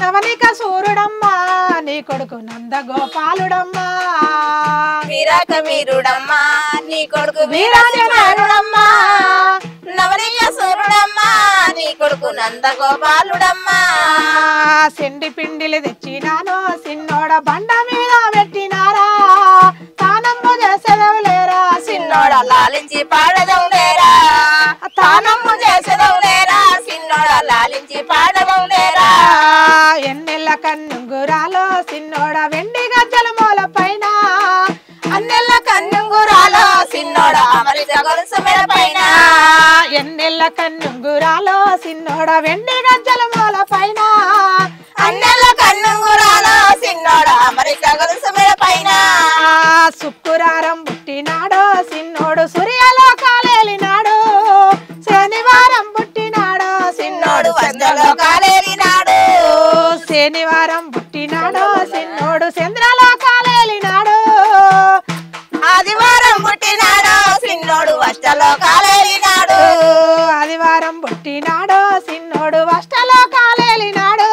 నవనిక సూర్యుడమ్మా నీ కొడుకు నందగోపాలుడమ్మా వీరాక వీరుడమ్మా నీ కొడుకు వీరాంజనేయుడమ్మా నవనిక సూర్యుడమ్మా నీ కొడుకు నందగోపాలుడమ్మా సెండి పిండిలు తెచ్చినాను సిన్నోడ బండ మీద పెట్టినారా తానమ్మ చేసేదవులేరా సిన్నోడ లాలించి పాడదవులేరా తానమ్మ చేసేదవులేరా సిన్నోడ లాలించి పాడదవులేరా ఎన్నెల్ల కన్నుంగురాలో సిన్నోడ వెండి గజ్జల మూల పైన అన్నెల్ల కన్నుంగురాలో సిన్నోడ అమృత గొలుసు మెడ పైన ఎన్నెల్ల కన్నుంగురాలో సిన్నోడ వెండి గజ్జల మూల పైన అన్నెల్ల కన్నుంగురాలో సిన్నోడ అమృత గొలుసు మెడ పైన శుక్రవారం పుట్టినాడో సిన్నోడు సూర్యలోకాలేలినాడు శనివారం పుట్టినాడో సిన్నోడు చంద్రలోకాలేలినాడు శనివారం పుట్టినాడో సిన్నోడు చంద్రలోకాలేలినాడు ఆదివారం పుట్టినాడో సిన్నోడు అష్టలోకాలేలినాడు ఆదివారం పుట్టినాడో సిన్నోడు అష్టలోకాలేలినాడు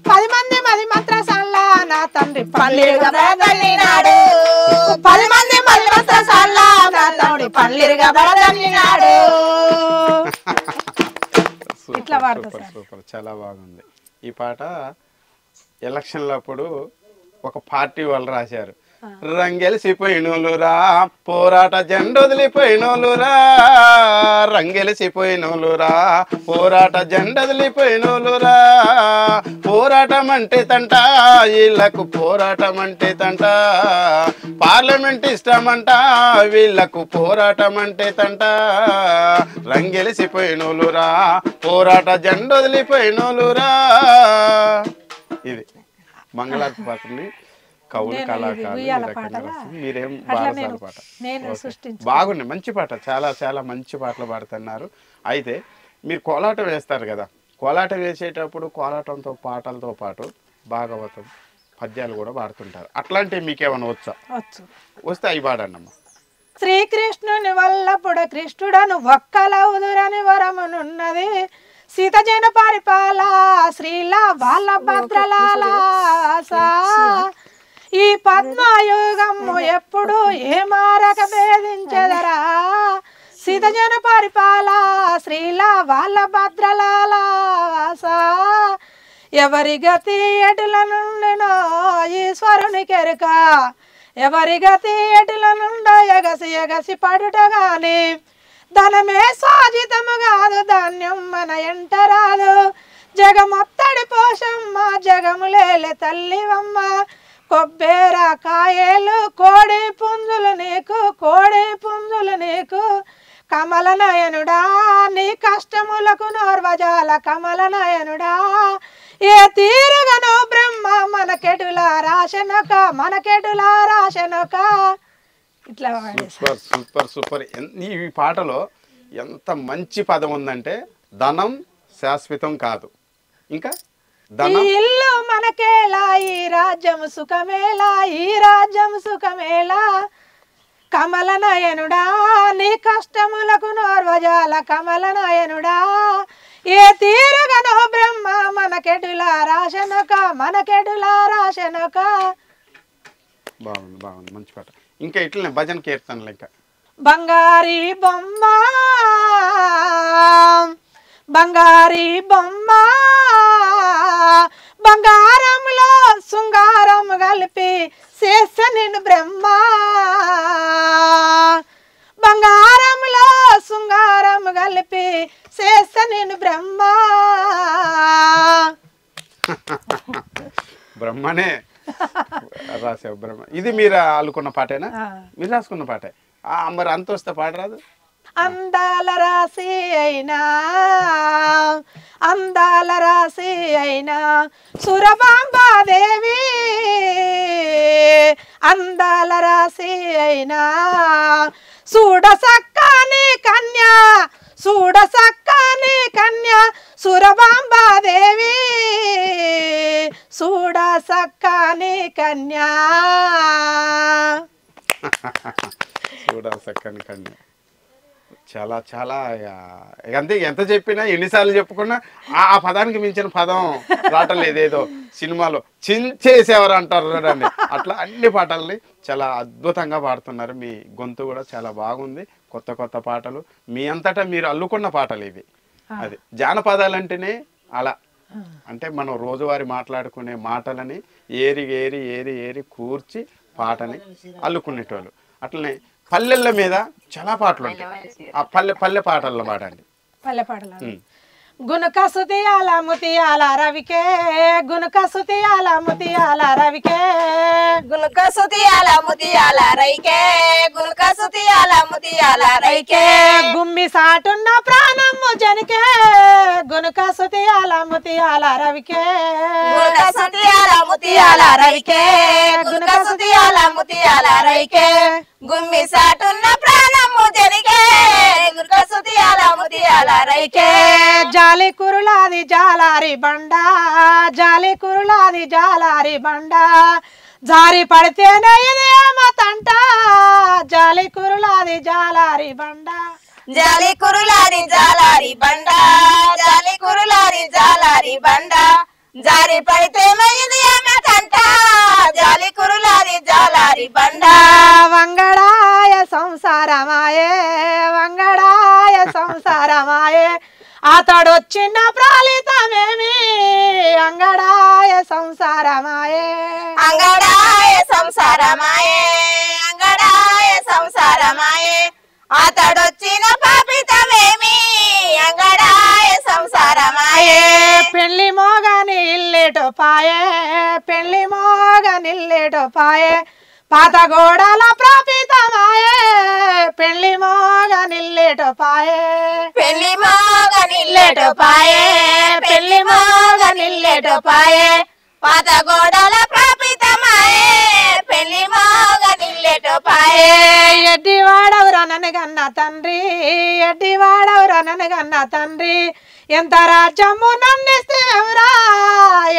10 మంది మది మంత్రసాల నా తండ్రి పల్లిరుగా బడదన్నినాడు 10 మంది మది మంత్రసాల నా తండ్రి పల్లిరుగా బడదన్నినాడు ఇట్లా పాడతా సార్. సూపర్, చాలా బాగుంది. ఈ పాట ఎలక్షన్లప్పుడు ఒక పార్టీ వాళ్ళు రాశారు, రంగెలిసిపోయినోలురా పోరాట జెండా వదిలిపోయినోలురా రంగెలిసిపోయినోలురా పోరాట జెండా వదిలిపోయినోలురా పోరాటం అంటే తంట వీళ్ళకు పోరాటం అంటే తంట పార్లమెంట్ ఇష్టమంట వీళ్ళకు పోరాటం అంటే తంట రంగెలిసిపోయినోలురా పోరాట జెండా వదిలిపోయినోలురా. ఇది మంగళారతి పాటని కవులు కళాకారులు మీరేం బారసాల పాట బాగుంది, మంచి పాట, చాలా చాలా మంచి పాటలు పాడుతున్నారు. అయితే మీరు కోలాటం వేస్తారు కదా, కోలాటం వేసేటప్పుడు కోలాటంతో పాటలతో పాటు భాగవతం పద్యాలు కూడా పాడుతుంటారు. అట్లాంటివి మీకేమైనా వచ్చా? వస్తే అవి పాడండి. శ్రీకృష్ణుని వల్లపుడ కృష్ణుడను ఒక్కలవుదురని వరమునున్నది సీతజన పరిపాల శ్రీల వాళ్ళ భద్రలాస ఈ పద్మయుగము ఎప్పుడు ఏ మారక భేదించెదరా సీతజన పరిపాల శ్రీల వాళ్ళ భద్రలాస ఎవరి గతి ఎటుల నుండినో ఈశ్వరుని కెరుక ఎవరి గతి ఎటుల నుండో ఎగసి ఎగసి పడుట గాని ధనమే సాజితము కాదు ధాన్యం మన ఎంట రాదు జగమొత్తడి పోషమ్మ జగములేలే తల్లివమ్మ కొబ్బేర కాయలు కోడి పుంజులు నీకు కోడి పుంజులు నీకు కమల నయనుడా నీ కష్టములకు నోర్వజాల కమల నయనుడా ఏ తీరుగను బ్రహ్మ మనకెటులా రాశనొక మనకెటులా రాశనొక. ఇట్లా సూపర్ సూపర్ సూపర్. ఈ పాటలో ఎంత మంచి పదం ఉందంటే ధనం శాశ్వతం కాదు, ఇంకా ఈ ఇల్లు మనకేలా ఈ రాజ్యం సుఖమేలా ఈ రాజ్యం సుఖమేలా కమల నయనుడా నీ కష్టములకు నోర్వజాల కమల నయనుడా ఏ తీరగనో బ్రహ్మ మనకెడులా రాశనక మనకెడులా రాశనక. బాగుంది బాగుంది మంచి పాట. ఇంకా ఇట్లనే భజన కీర్తనలు ఇంకా బంగారి బొమ్మ బంగారి బొమ్మ బంగారంలో శృంగారం కలిపి చేస నిన్ను బ్రహ్మ బంగారంలో శృంగారం కలిపి చేస నిన్ను బ్రహ్మ. బ్రహ్మనే రాసావు బ్రహ్మ. ఇది మీరు అల్లుకున్న పాటేనా? మీరు రాసుకున్న పాటే. మరి అంత వస్తే పాట రాదు? అందాల రాసి అయినా అందాల రాసి అయినా సురబాంబాదేవి అందాల రాసి అయినా చూడ సక్కని కన్యా చూడ సక్కని కన్యా సురబాంబాదేవి చూడ సక్కని కన్యా. చూడ సక్కని కన్య చాలా చాలా అంతే. ఎంత చెప్పినా ఎన్నిసార్లు చెప్పుకున్నా ఆ పదానికి మించిన పదం రావట్లేదు. ఏదో సినిమాలో చించేసేవారు అంటారు చూడండి, అట్లా అన్ని పాటల్ని చాలా అద్భుతంగా పాడుతున్నారు. మీ గొంతు కూడా చాలా బాగుంది. కొత్త కొత్త పాటలు మీ అంతటా మీరు అల్లుకున్న పాటలు ఇవి. అది జానపదాలు అంటేనే అలా అంటే మనం రోజువారీ మాట్లాడుకునే మాటలని ఏరి ఏరి ఏరి ఏరి కూర్చి పాటని అల్లుకునేటోళ్ళు. అట్లనే పల్లెళ్ళ మీద చాలా పాటలు ఉంటాయి. ఆ పల్లె పాటల్లో పాడండి. పల్లె పాటలు గునుక సుతియాల ముతియాల రవికే గునుక సుతియాల ముతియాల రవికే గునుక సుతియాల ముతియాల రైకే గునుక సుతియాల ముతియాల రైకే గుమ్మి సాటున్న ప్రాణము జనికే గునుక సుతియాల ముతియాల రవికే గునుక సుతియాల ముతియాల రైకే గునుక సుతియాల ముతియాల రైకే గుమ్మి సాటున్న ప్రాణము జనికే గునుక సుతియాల ముతియాల రైకే. జాలి కురులాది జాలారి బండ జాలి కురులాది జాలారి బండ జారి పడితేనే ఇది తంట జాలి కురులాది జాలారి బండ జాలి కురులారి జాలారి బండ జాలి కురులారి జాలారి బండ జారి పడితే ఇది తంట జాలి కురులారి జాలారి బండ. వంగడాయ సంసారమాయే వంగడాయ సంసారమాయే అతడొచ్చిన ప్రాళితమేమి అంగడాయ సంసారమాయే అంగడాయ సంసారమాయే అంగడాయ సంసారమాయే అతడొచ్చిన పాపితమేమి అంగడాయ సంసారమాయే. పెళ్లి మోగని ఇల్లేటో పాయే పెళ్లి మోగని ఇల్లేటో పాయే పాత గోడల ప్రాపితమాయే పెళ్లి మోగని ఇల్లేటో పాయే పెళ్లి మోగనిల్లేటో పాయే పెళ్లి మోగనిల్లేటో పాయే పాత గోడల ప్రాపితమాయే పెళ్లి మోగనిల్లేటో పాయే. ఎడ్డి వాడవురా నన్ను గన్న తండ్రి ఎడ్డి వాడవురా నన్ను గన్న తండ్రి ఎంత రాజ్యము నన్నిస్తేవరా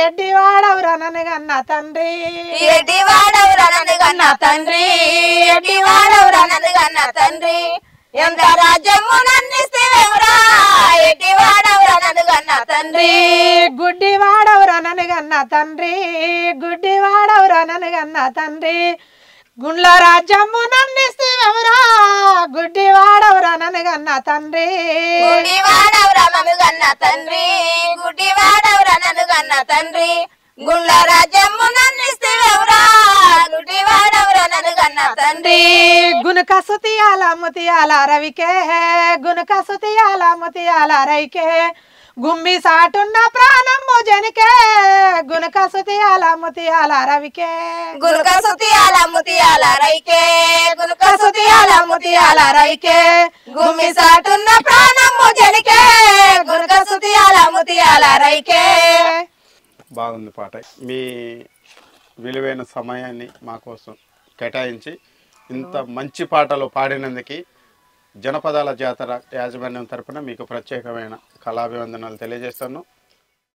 ఎడ్డి వాడవురా నన్ను గన్న తండ్రి ఎడ్డి వాడవురా నన్ను గన్న తండ్రి ఎడ్డి వాడవురా నన్ను గన్న తండ్రి ఎంత రాజ్యము నన్నిస్తేవరా ఎడ్డి వాడవురా నన్ను గన్న తండ్రి గుడ్డి వాడవురా నన్ను గన్న తండ్రి గుడ్డి వాడవురా నన్ను గన్న తండ్రి గుండ్ల రాజ్యము నన్నిస్తేవరా గుడ్డి వాడవురా నన్ను గన్న తండ్రి గుడ్డి వాడవురా నన్ను గన్న తండ్రి గుడ్డి వాడవురా నన్ను గన్న తండ్రి గుండ్ల రాజ్యము నన్నిస్తేవరా గుడ్డి వాడవురా నన్ను గన్న తండ్రి. గునుక సుతియాల ముతియాల రవికే గునుక సుతియాల ముతియాల రైకే గుమ్మి సాటున్న ప్రాణము జనికే గునుక సుతియాల ముతియాల రవికే గునుక సుతియాల ముతియాల రైకే గునుక సుతియాల ముతియాల రైకే గుమ్మి సాటున్న ప్రాణము జనికే గునుక సుతియాల ముతియాల రైకే. బాగుంది పాట. మీ విలువైన సమయాన్ని మా కోసం కేటాయించి ఇంత మంచి పాటలు పాడినందుకు జనపదాల జాతర యాజమాన్యం తరపున మీకు ప్రత్యేకమైన కళాభివందనాలు తెలియజేస్తాను.